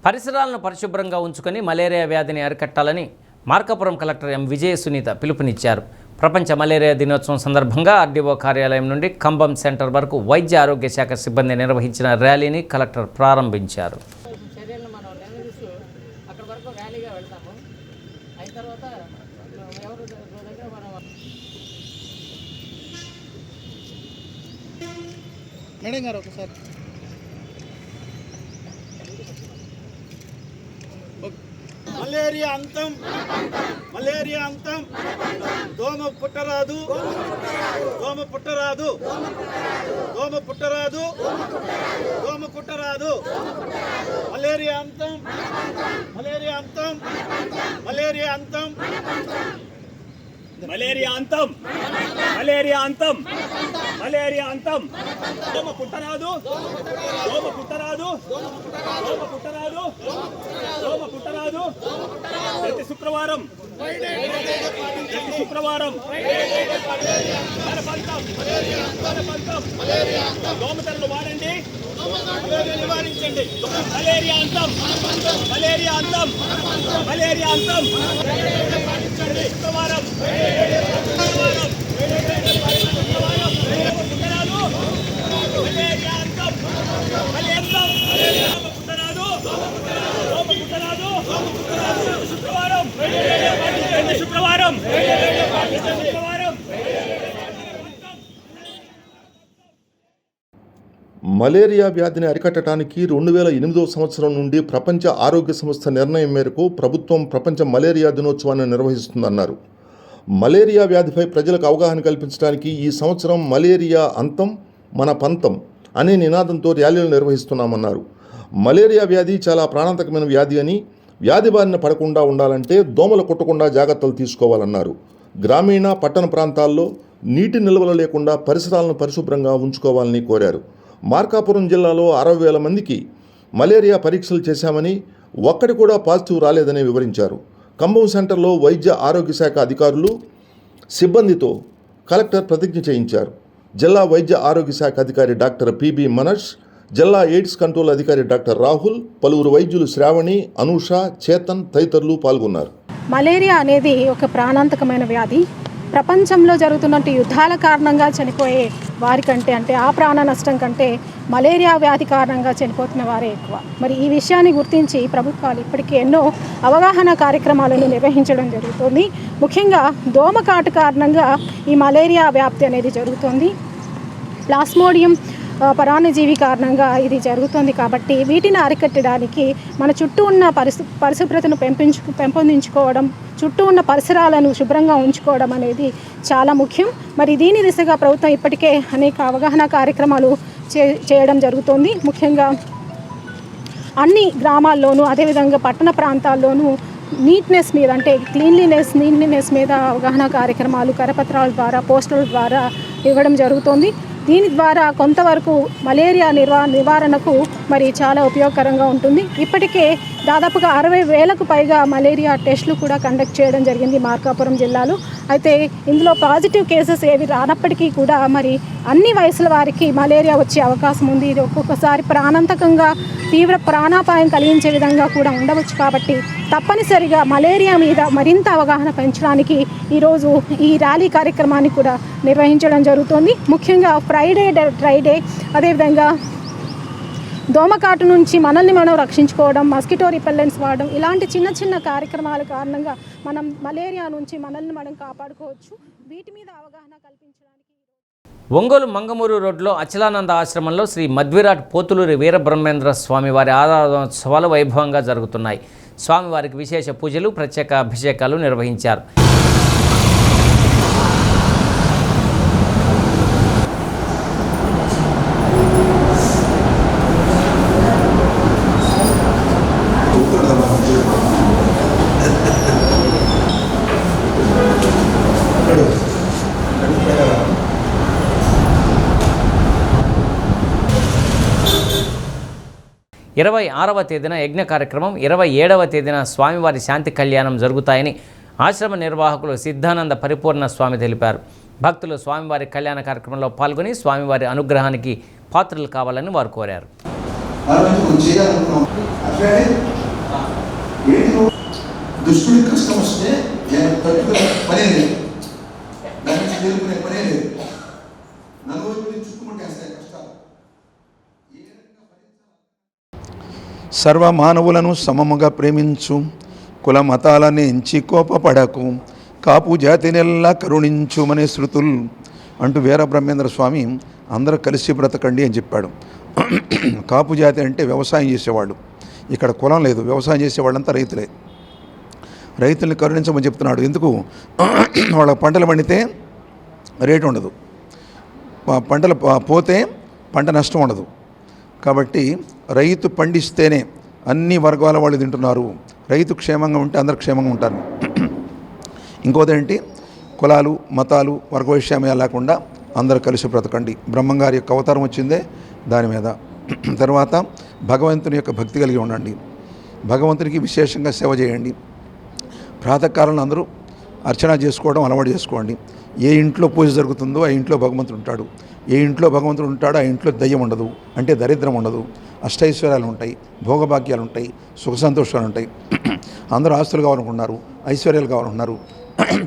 పరిసరాలను పరిశుభ్రంగా ఉంచుకొని మలేరియా వ్యాధిని అరికట్టాలని మార్కాపురం కలెక్టర్ ఎం విజయ సునీత పిలుపునిచ్చారు. ప్రపంచ మలేరియా దినోత్సవం సందర్భంగా ఆర్డీఓ కార్యాలయం నుండి కంబం సెంటర్ వరకు వైద్య ఆరోగ్య శాఖ సిబ్బంది నిర్వహించిన ర్యాలీని కలెక్టర్ ప్రారంభించారు. మేడం గారు ఒకసారి మలేరియా అంతం, మలేరియా అంతం, దోమ పుట్టరాదు, దోమ పుట్టరాదు, దోమ పుట్టరాదు, దోమ పుట్టరాదు, మలేరియా అంతం, మలేరియా అంతం, మలేరియా అంతం, మలేరియా అంతం, మలేరియా అంతం, మలేరియా అంతం, దోమ పుట్టరాదు, దోమ పుట్టరాదు, దోమ పుట్టరాదు, దోమ పుట్టరాదు. ప్రతి శుక్రవారం దోమతెరలు వాడండి, నివారించండి. మలేరియా అంతం, మలేరియా అంతం, మలేరియా అంతం. శుక్రవారం మలేరియా అంతం, మలేరియా అంతం, పుట్టరాదు, శుక్రవారం మలేరియా వ్యాధిని అరికట్టడానికి 2008 సంవత్సరం నుండి ప్రపంచ ఆరోగ్య సంస్థ నిర్ణయం మేరకు ప్రభుత్వం ప్రపంచ మలేరియా దినోత్సవాన్ని నిర్వహిస్తుందన్నారు. మలేరియా వ్యాధిపై ప్రజలకు అవగాహన కల్పించడానికి ఈ సంవత్సరం మలేరియా అంతం మన పంతం అనే నినాదంతో ర్యాలీలు నిర్వహిస్తున్నామన్నారు. మలేరియా వ్యాధి చాలా ప్రాణాంతకమైన వ్యాధి అని, వ్యాధి బారిన పడకుండా ఉండాలంటే దోమలు కుట్టకుండా జాగ్రత్తలు తీసుకోవాలన్నారు. గ్రామీణ పట్టణ ప్రాంతాల్లో నీటి నిల్వలు లేకుండా పరిసరాలను పరిశుభ్రంగా ఉంచుకోవాలని కోరారు. మార్కాపురం జిల్లాలో 60,000 మందికి మలేరియా పరీక్షలు చేశామని ఒక్కటి కూడా పాజిటివ్ రాలేదని వివరించారు. ఖమ్మం సెంటర్లో వైద్య ఆరోగ్య శాఖ అధికారులు సిబ్బందితో కలెక్టర్ ప్రతిజ్ఞ చేయించారు. జిల్లా వైద్య ఆరోగ్య శాఖ అధికారి డాక్టర్ పిబి మనష్, జిల్లా ఎయిడ్స్ కంట్రోల్ అధికారి డాక్టర్ రాహుల్, పలువురు వైద్యులు శ్రావణి, అనూష, చేతన్ తదితరులు పాల్గొన్నారు. మలేరియా అనేది ఒక ప్రాణాంతకమైన వ్యాధి. ప్రపంచంలో జరుగుతున్నట్టు యుద్ధాల కారణంగా చనిపోయే వారికంటే, అంటే ఆ ప్రాణ నష్టం కంటే మలేరియా వ్యాధి కారణంగా చనిపోతున్న వారే ఎక్కువ. మరి ఈ విషయాన్ని గుర్తించి ప్రభుత్వాలు ఇప్పటికీ ఎన్నో అవగాహన కార్యక్రమాలను నిర్వహించడం జరుగుతుంది. ముఖ్యంగా దోమకాటు కారణంగా ఈ మలేరియా వ్యాప్తి అనేది జరుగుతుంది. ప్లాస్మోడియం పరాన్నజీవి కారణంగా ఇది జరుగుతుంది. కాబట్టి వీటిని అరికట్టడానికి మన చుట్టూ ఉన్న పరిశుభ్రతను పెంపొందించుకోవడం, చుట్టూ ఉన్న పరిసరాలను శుభ్రంగా ఉంచుకోవడం అనేది చాలా ముఖ్యం. మరి దీని దిశగా ప్రభుత్వం ఇప్పటికే అనేక అవగాహన కార్యక్రమాలు చేయడం జరుగుతుంది. ముఖ్యంగా అన్ని గ్రామాల్లోనూ, అదేవిధంగా పట్టణ ప్రాంతాల్లోనూ నీట్నెస్ మీద, అంటే నీట్నెస్ మీద అవగాహన కార్యక్రమాలు కరపత్రాల ద్వారా, పోస్టర్ల ద్వారా ఇవ్వడం జరుగుతుంది. దీని ద్వారా కొంతవరకు మలేరియా నివారణకు మరి చాలా ఉపయోగకరంగా ఉంటుంది. ఇప్పటికే దాదాపుగా 60,000కు పైగా మలేరియా టెస్టులు కూడా కండక్ట్ చేయడం జరిగింది మార్కాపురం జిల్లాలో. అయితే ఇందులో పాజిటివ్ కేసెస్ ఏవి రానప్పటికీ కూడా మరి అన్ని వయసుల వారికి మలేరియా వచ్చే అవకాశం ఉంది. ఇది ఒక్కొక్కసారి ప్రాణాంతకంగా తీవ్ర ప్రాణాపాయం కలిగించే విధంగా కూడా ఉండవచ్చు. కాబట్టి తప్పనిసరిగా మలేరియా మీద మరింత అవగాహన పెంచడానికి ఈరోజు ఈ ర్యాలీ కార్యక్రమాన్ని కూడా నిర్వహించడం జరుగుతుంది. ముఖ్యంగా ఫ్రైడే డ్రై డే, అదేవిధంగా దోమకాటు నుంచి మనల్ని మనం రక్షించుకోవడం, మస్కిటో రిపెల్లెంట్స్ వాడడం, ఇలాంటి చిన్న చిన్న కార్యక్రమాల కారణంగా మనం మలేరియా నుంచి మనల్ని మనం కాపాడుకోవచ్చు. వీటి మీద అవగాహన కల్పించడానికి ఒంగోలు మంగమూరు రోడ్లో అచలానంద ఆశ్రమంలో శ్రీ మధ్విరాట్ పోతులూరి వీరబ్రహ్మేంద్ర స్వామివారి ఆరాధనోత్సవాలు వైభవంగా జరుగుతున్నాయి. స్వామివారికి విశేష పూజలు, ప్రత్యేక అభిషేకాలు నిర్వహించారు. ఇరవై 26వ తేదీన యజ్ఞ కార్యక్రమం, 27వ తేదీన స్వామివారి శాంతి కళ్యాణం జరుగుతాయని ఆశ్రమ నిర్వాహకులు సిద్ధానంద పరిపూర్ణ స్వామి తెలిపారు. భక్తులు స్వామివారి కళ్యాణ కార్యక్రమంలో పాల్గొని స్వామివారి అనుగ్రహానికి పాత్రలు కావాలని వారు కోరారు. సర్వ మానవులను సమముగా ప్రేమించు, కుల మతాలని ఎంచి కోపపడకు, కాపు జాతినెల్లా కరుణించుమనే శృతులు అంటూ వీరబ్రహ్మేంద్ర స్వామి అందరూ కలిసి బ్రతకండి అని చెప్పాడు. కాపు జాతి అంటే వ్యవసాయం చేసేవాళ్ళు. ఇక్కడ కులం లేదు, వ్యవసాయం చేసేవాళ్ళంతా రైతులే. రైతుల్ని కరుణించమని చెప్తున్నాడు. ఎందుకు? వాళ్ళ పంటలు పండితే రేటు ఉండదు, పంటలు పోతే పంట నష్టం ఉండదు. కాబట్టి రైతు పండిస్తేనే అన్ని వర్గాల వాళ్ళు తింటున్నారు. రైతు క్షేమంగా ఉంటే అందరు క్షేమంగా ఉంటారు. ఇంకోదేంటి, కులాలు మతాలు వర్గవైషమ్యాలు లేకుండా అందరూ కలిసి బ్రతకండి. బ్రహ్మంగారి యొక్క అవతారం వచ్చిందే దాని మీద. తర్వాత భగవంతుని యొక్క భక్తి కలిగి ఉండండి, భగవంతునికి విశేషంగా సేవ చేయండి. ప్రాతకాలంలో అందరూ అర్చన చేసుకోవడం అలవాటు చేసుకోండి. ఏ ఇంట్లో పూజ జరుగుతుందో ఆ ఇంట్లో భగవంతుడు ఉంటాడు. ఏ ఇంట్లో భగవంతుడు ఉంటాడో ఆ ఇంట్లో దయ్యం ఉండదు, అంటే దరిద్రం ఉండదు. అష్టైశ్వర్యాలు ఉంటాయి, భోగభాగ్యాలు ఉంటాయి, సుఖ సంతోషాలు ఉంటాయి. అందరూ ఆస్తులు కావాలనుకున్నారు, ఐశ్వర్యాలు కావాలన్నారు,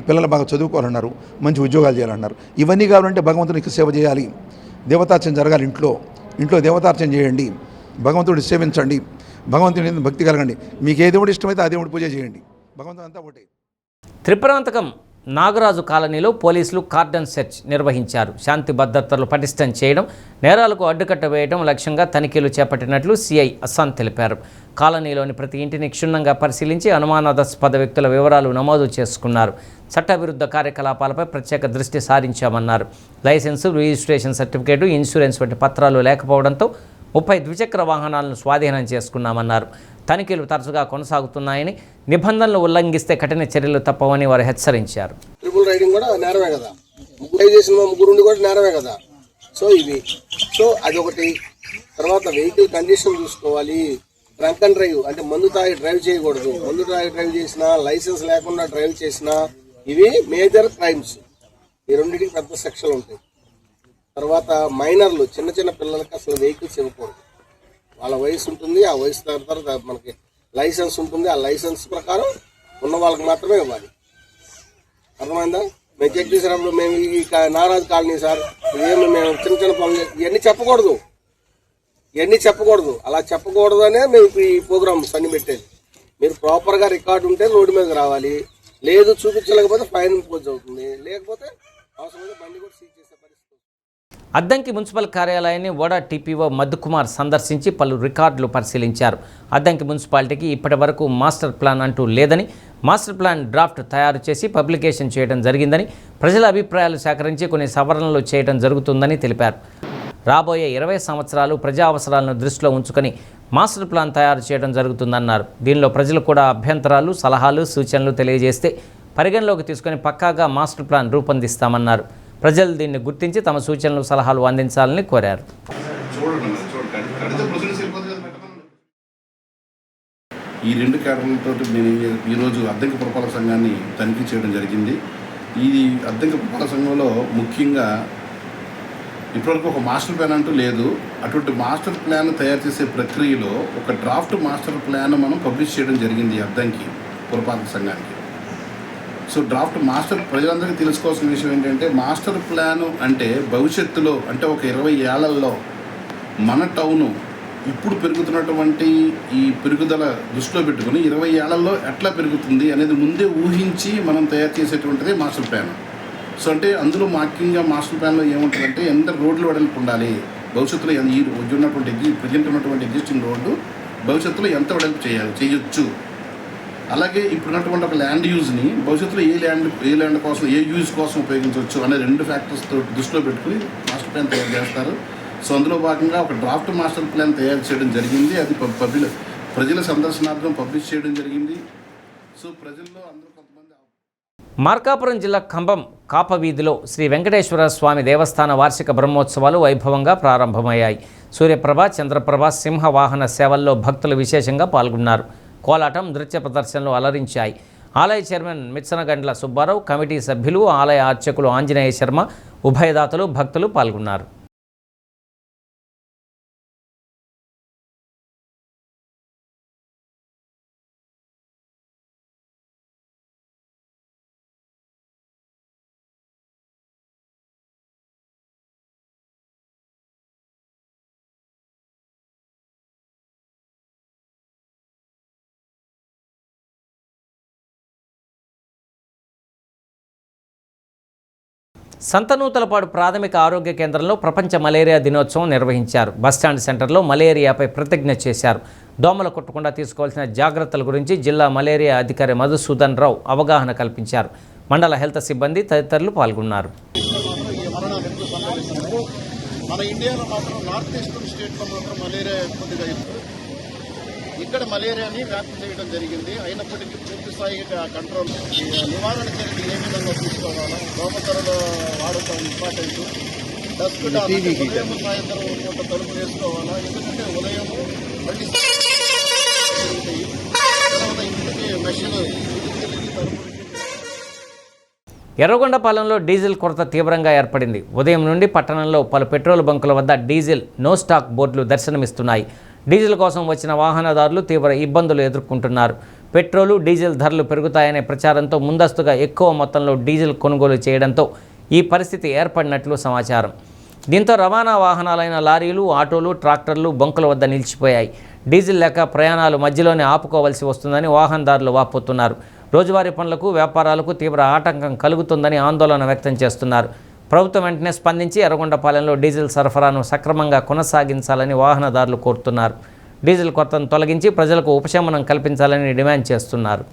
పిల్లలు బాగా చదువుకోవాలన్నారు, మంచి ఉద్యోగాలు చేయాలన్నారు. ఇవన్నీ కావాలంటే భగవంతునికి సేవ చేయాలి, దేవతార్చన జరగాలి. ఇంట్లో దేవతార్చన చేయండి, భగవంతుడిని సేవించండి. భగవంతుని మీద భక్తి కలగండి. మీకు ఏ దేవుడు ఇష్టమైతే ఆ దేవుడి పూజ చేయండి. భగవంతుడు అంతా ఒకటే. త్రిపురాంతకం నాగరాజు కాలనీలో పోలీసులు కార్డన్ సెర్చ్ నిర్వహించారు. శాంతి భద్రతలు పటిష్టం చేయడం, నేరాలకు అడ్డుకట్ట వేయడం లక్ష్యంగా తనిఖీలు చేపట్టినట్లు సిఐ అస్సాన్ తెలిపారు. కాలనీలోని ప్రతి ఇంటిని క్షుణ్ణంగా పరిశీలించి అనుమానాస్పద వ్యక్తుల వివరాలు నమోదు చేసుకున్నారు. చట్టవిరుద్ధ కార్యకలాపాలపై ప్రత్యేక దృష్టి సారించామన్నారు. లైసెన్సు, రిజిస్ట్రేషన్ సర్టిఫికేటు, ఇన్సూరెన్స్ వంటి పత్రాలు లేకపోవడంతో 30 ద్విచక్ర వాహనాలను స్వాధీనం చేసుకున్నామన్నారు. తనిఖీలు తరచుగా కొనసాగుతున్నాయని, నిబంధనలు ఉల్లంఘిస్తే కఠిన చర్యలు తప్పవని వారు హెచ్చరించారు. ట్రిపుల్ రైడింగ్ కూడా నేరమే కదా, ముగ్గురు కూడా నేరమే కదా. సో ఇవి అది ఒకటి. తర్వాత వెహికల్ కండిషన్ చూసుకోవాలి. డ్రంక్ అండ్ డ్రైవ్ అంటే మందు తాగి డ్రైవ్ చేయకూడదు. మందు తాగి డ్రైవ్ చేసినా, లైసెన్స్ లేకుండా డ్రైవ్ చేసినా ఇవి మేజర్ క్రైమ్స్. ఈ రెండింటికి పెద్ద సెక్షన్లు ఉంటాయి. తర్వాత మైనర్లు, చిన్న చిన్న పిల్లలకి అసలు వెహికల్స్ ఇవ్వకూడదు. వాళ్ళ వయసు ఉంటుంది, ఆ వయసు తర్వాత మనకి లైసెన్స్ ఉంటుంది, ఆ లైసెన్స్ ప్రకారం ఉన్న వాళ్ళకి మాత్రమే ఇవ్వాలి. అర్థమైందా? మేము చెక్ చేసినప్పుడు మేము ఈ నారాజు కాలనీ సార్, ఇదేమి మేము చిన్న చిన్న పనులు ఇవన్నీ చెప్పకూడదు. అలా చెప్పకూడదు అనే మేము ఈ ప్రోగ్రామ్స్ అన్ని పెట్టేది. మీరు ప్రాపర్గా రికార్డు ఉంటే రోడ్డు మీదకి రావాలి. లేదు చూపించలేకపోతే ఫైన్ ఇంపోజ్ అవుతుంది. లేకపోతే అవసరమైతే బండి కూడా సీజ్ చేసే పరిస్థితి. అద్దంకి మున్సిపల్ కార్యాలయాన్ని ఓడా టీపీఓ మధుకుమార్ సందర్శించి పలు రికార్డులు పరిశీలించారు. అద్దంకి మున్సిపాలిటీకి ఇప్పటి వరకు మాస్టర్ ప్లాన్ అంటూ లేదని, మాస్టర్ ప్లాన్ డ్రాఫ్ట్ తయారు చేసి పబ్లికేషన్ చేయడం జరిగిందని, ప్రజల అభిప్రాయాలు సేకరించి కొన్ని సవరణలు చేయడం జరుగుతుందని తెలిపారు. రాబోయే 20 సంవత్సరాలు ప్రజా అవసరాలను దృష్టిలో ఉంచుకొని మాస్టర్ ప్లాన్ తయారు చేయడం జరుగుతుందన్నారు. దీనిలో ప్రజలు కూడా అభ్యంతరాలు, సలహాలు, సూచనలు తెలియజేస్తే పరిగణలోకి తీసుకొని పక్కాగా మాస్టర్ ప్లాన్ రూపొందిస్తామన్నారు. ప్రజలు దీన్ని గుర్తించి తమ సూచనలు, సలహాలు అందించాలని కోరారు. ఈ 2 క్యాడర్లతో నేను ఈరోజు అద్దంకి పురపాలక సంఘాన్ని తనిఖీ చేయడం జరిగింది. ఇది అద్దంకి పురపాలక సంఘంలో ముఖ్యంగా ఇప్పటివరకు ఒక మాస్టర్ ప్లాన్ అంటూ లేదు. అటువంటి మాస్టర్ ప్లాన్ తయారు చేసే ప్రక్రియలో ఒక డ్రాఫ్ట్ మాస్టర్ ప్లాన్ మనం పబ్లిష్ చేయడం జరిగింది అద్దంకి పురపాలక సంఘానికి. సో డ్రాఫ్ట్ మాస్టర్ ప్రజలందరికీ తెలుసుకోవాల్సిన విషయం ఏంటంటే, మాస్టర్ ప్లాను అంటే భవిష్యత్తులో అంటే ఒక 20 ఏళ్లలో మన టౌను ఇప్పుడు పెరుగుతున్నటువంటి ఈ పెరుగుదల దృష్టిలో పెట్టుకుని 20 ఏళ్లలో ఎట్లా పెరుగుతుంది అనేది ముందే ఊహించి మనం తయారు చేసేటువంటిదే మాస్టర్ ప్లాన్. సో అంటే అందులో ముఖ్యంగా మాస్టర్ ప్లాన్లో ఏముంటుందంటే, ఎంత రోడ్లు వెడల్పు ఉండాలి, భవిష్యత్తులో ఈ ఉన్నటువంటి ప్రజెంట్ ఉన్నటువంటి ఎగ్జిస్టింగ్ రోడ్డు భవిష్యత్తులో ఎంత వెడల్పు చేయొచ్చు, అలాగే ఇప్పుడున్నటువంటి ఒక ల్యాండ్ యూజ్ని భవిష్యత్తులో ఏ ల్యాండ్ కోసం, ఏ యూజ్ కోసం ఉపయోగించవచ్చు అనే 2 ఫ్యాక్టర్స్తో దృష్టిలో పెట్టుకుని మాస్టర్ ప్లాన్ తయారు చేస్తారు. సో అందులో భాగంగా ఒక డ్రాఫ్ట్ మాస్టర్ ప్లాన్ తయారు చేయడం జరిగింది. అది ప్రజల సందర్శనార్థం పబ్లిష్ చేయడం జరిగింది. సో ప్రజల్లో అందరూ కొంతమంది. మార్కాపురం జిల్లా ఖమ్మం కాపవీధిలో శ్రీ వెంకటేశ్వర స్వామి దేవస్థాన వార్షిక బ్రహ్మోత్సవాలు వైభవంగా ప్రారంభమయ్యాయి. సూర్యప్రభ, చంద్రప్రభ, సింహవాహన సేవల్లో భక్తులు విశేషంగా పాల్గొన్నారు. కోలాటం, నృత్య ప్రదర్శనలు అలరించాయి. ఆలయ చైర్మన్ మిత్సనగండ్ల సుబ్బారావు, కమిటీ సభ్యులు, ఆలయ అర్చకులు ఆంజనేయ శర్మ, ఉభయదాతలు, భక్తులు పాల్గొన్నారు. సంతనూతలపాడు ప్రాథమిక ఆరోగ్య కేంద్రంలో ప్రపంచ మలేరియా దినోత్సవం నిర్వహించారు. బస్టాండ్ సెంటర్లో మలేరియాపై ప్రతిజ్ఞ చేశారు. దోమలు కొట్టకుండా తీసుకోవాల్సిన జాగ్రత్తల గురించి జిల్లా మలేరియా అధికారి మధుసూదన్ రావు అవగాహన కల్పించారు. మండల హెల్త్ సిబ్బంది తదితరులు పాల్గొన్నారు. మన ఇండియాలో మాత్రం నార్త్ ఈస్టర్న్ స్టేట్లో మాత్రం మలేరియా కొద్దిగా ఇక్కడ మలేరియాని వ్యాప్తి చేయడం జరిగింది. అయినప్పటికీ పూర్తి స్థాయి కంట్రోల్, నివారణ చర్యలు ఏ విధంగా తీసుకోవాలో, దోమతెరల వాడకం ఇంపార్టెంట్, డస్ట్ ఉదయం సాయంత్రం పూట తలుపు వేసుకోవాలా, ఎందుకంటే ఉదయం మళ్ళీ తర్వాత ఇంటికి మెషిన్ తలుపు. ఎర్రగొండపాలెంలో డీజిల్ కొరత తీవ్రంగా ఏర్పడింది. ఉదయం నుండి పట్టణంలో పలు పెట్రోల్ బంకుల వద్ద డీజిల్ నో స్టాక్ బోర్డులు దర్శనమిస్తున్నాయి. డీజిల్ కోసం వచ్చిన వాహనదారులు తీవ్ర ఇబ్బందులు ఎదుర్కొంటున్నారు. పెట్రోలు, డీజిల్ ధరలు పెరుగుతాయనే ప్రచారంతో ముందస్తుగా ఎక్కువ మొత్తంలో డీజిల్ కొనుగోలు చేయడంతో ఈ పరిస్థితి ఏర్పడినట్లు సమాచారం. దీంతో రవాణా వాహనాలైన లారీలు, ఆటోలు, ట్రాక్టర్లు బంకుల వద్ద నిలిచిపోయాయి. డీజిల్ లేక ప్రయాణాలు మధ్యలోనే ఆపుకోవాల్సి వస్తుందని వాహనదారులు వాపోతున్నారు. రోజువారీ పనులకు, వ్యాపారాలకు తీవ్ర ఆటంకం కలుగుతుందని ఆందోళన వ్యక్తం చేస్తున్నారు. ప్రభుత్వం వెంటనే స్పందించి ఎర్రగొండపాలెంలో డీజిల్ సరఫరాను సక్రమంగా కొనసాగించాలని వాహనదారులు కోరుతున్నారు. డీజిల్ కొరతను తొలగించి ప్రజలకు ఉపశమనం కల్పించాలని డిమాండ్ చేస్తున్నారు.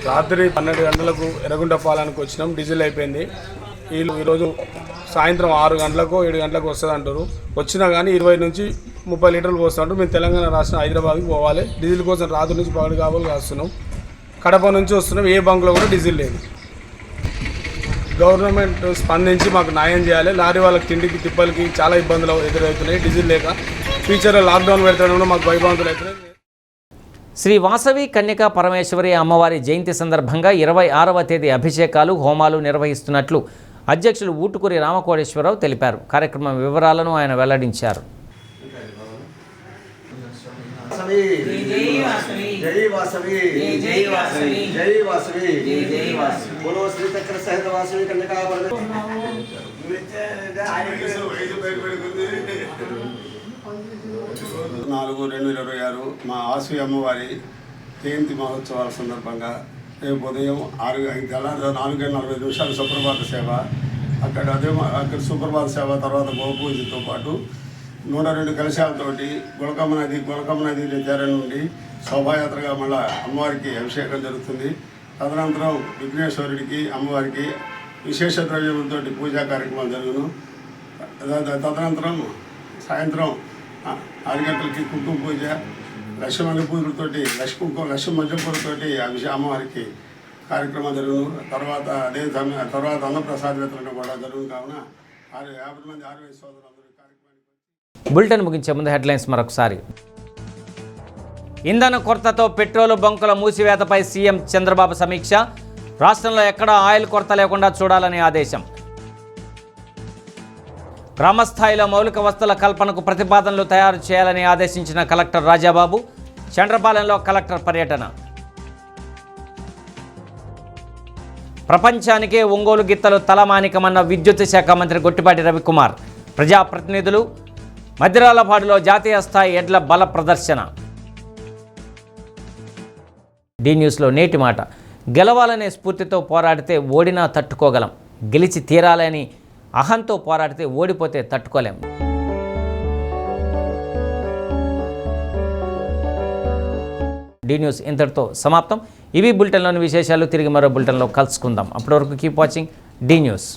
రాత్రి 12 గంటలకు ఎర్రగొండపాలెంకి వచ్చినాం. డీజిల్ అయిపోయింది. ఈరోజు సాయంత్రం 6 గంటలకు 7 గంటలకు వస్తుంది అంటారు. వచ్చినా కానీ 20 నుంచి 30 లీటర్లు పోస్తుంటారు. మేము తెలంగాణ రాష్ట్రం హైదరాబాద్కి పోవాలి. డీజిల్ కోసం రాత్రి నుంచి పగటి కాబోలు కాస్తున్నాం. కడప నుంచి వస్తున్నాం. ఏ బంకులో కూడా డీజిల్ లేదు. గవర్నమెంట్ స్పందించి మాకు న్యాయం చేయాలి. లారీ వాళ్ళకి తిండికి తిప్పలకి చాలా ఇబ్బందులు ఎదురవుతున్నాయి డీజిల్ లేక. ఫ్యూచర్లో లాక్డౌన్ పెడతాను మాకు భయభ్రాంతులు అవుతున్నాయి. శ్రీ వాసవి కన్యకా పరమేశ్వరి అమ్మవారి జయంతి సందర్భంగా 26వ తేదీ అభిషేకాలు, హోమాలు నిర్వహిస్తున్నట్లు అధ్యక్షులు ఊటుకూరి రామకోటేశ్వరరావు తెలిపారు. కార్యక్రమం వివరాలను ఆయన వెల్లడించారు. నాలుగు 2026 మా వాసవి అమ్మవారి జయంతి మహోత్సవాల సందర్భంగా రేపు ఉదయం 4:45 సుప్రభాత సేవ, అక్కడ సుప్రభాత సేవ తర్వాత గోపూజతో పాటు 102 కలశాలతోటి గులకమ్మ నది తీరం నుండి శోభాయాత్రగా మళ్ళీ అమ్మవారికి అభిషేకం జరుగుతుంది. తదనంతరం విఘ్నేశ్వరుడికి అమ్మవారికి విశేష ద్రవ్యములతో పూజా కార్యక్రమాలు జరుగును. తదనంతరం సాయంత్రం 6 గంటలకి కుంకుమ పూజ, లక్ష్మణ పూజలతోటి లక్ష్మ మధ్య పూజతోటి అమ్మవారికి కార్యక్రమం జరుగును. తర్వాత అన్నప్రసాద వితరణ కూడా జరుగును. కావున 50 మంది ఆర్వై సోదరులందరూ బులెటిన్ ముగించే ముందు హెడ్లైన్స్ మరొకసారి. ఇంధన కొరతతో పెట్రోలు బంకుల మూసివేతపై సీఎం చంద్రబాబు సమీక్ష. రాష్ట్రంలో ఎక్కడా ఆయిల్ కొరత లేకుండా చూడాలని ఆదేశం. గ్రామస్థాయిలో మౌలిక వసతుల కల్పనకు ప్రతిపాదనలు తయారు చేయాలని ఆదేశించిన కలెక్టర్ రాజాబాబు. చండ్రపాలెంలో కలెక్టర్ పర్యటన. ప్రపంచానికే ఒంగోలు గిత్తలు తలమానికమన్న విద్యుత్ శాఖ మంత్రి గొట్టిపాటి రవికుమార్. ప్రజాప్రతినిధులు. మద్దిరాలపాడులో జాతీయ స్థాయి ఎడ్ల బల ప్రదర్శన. డి న్యూస్లో నేటి మాట. గెలవాలనే స్ఫూర్తితో పోరాడితే ఓడినా తట్టుకోగలం. గెలిచి తీరాలని అహంతో పోరాడితే ఓడిపోతే తట్టుకోలేం. డి న్యూస్ ఇంతటితో సమాప్తం. ఇవి బులెటిన్లోని విశేషాలు. తిరిగి మరో బులెటిన్లో కలుసుకుందాం. అప్పటి వరకు కీప్ వాచింగ్ డి న్యూస్.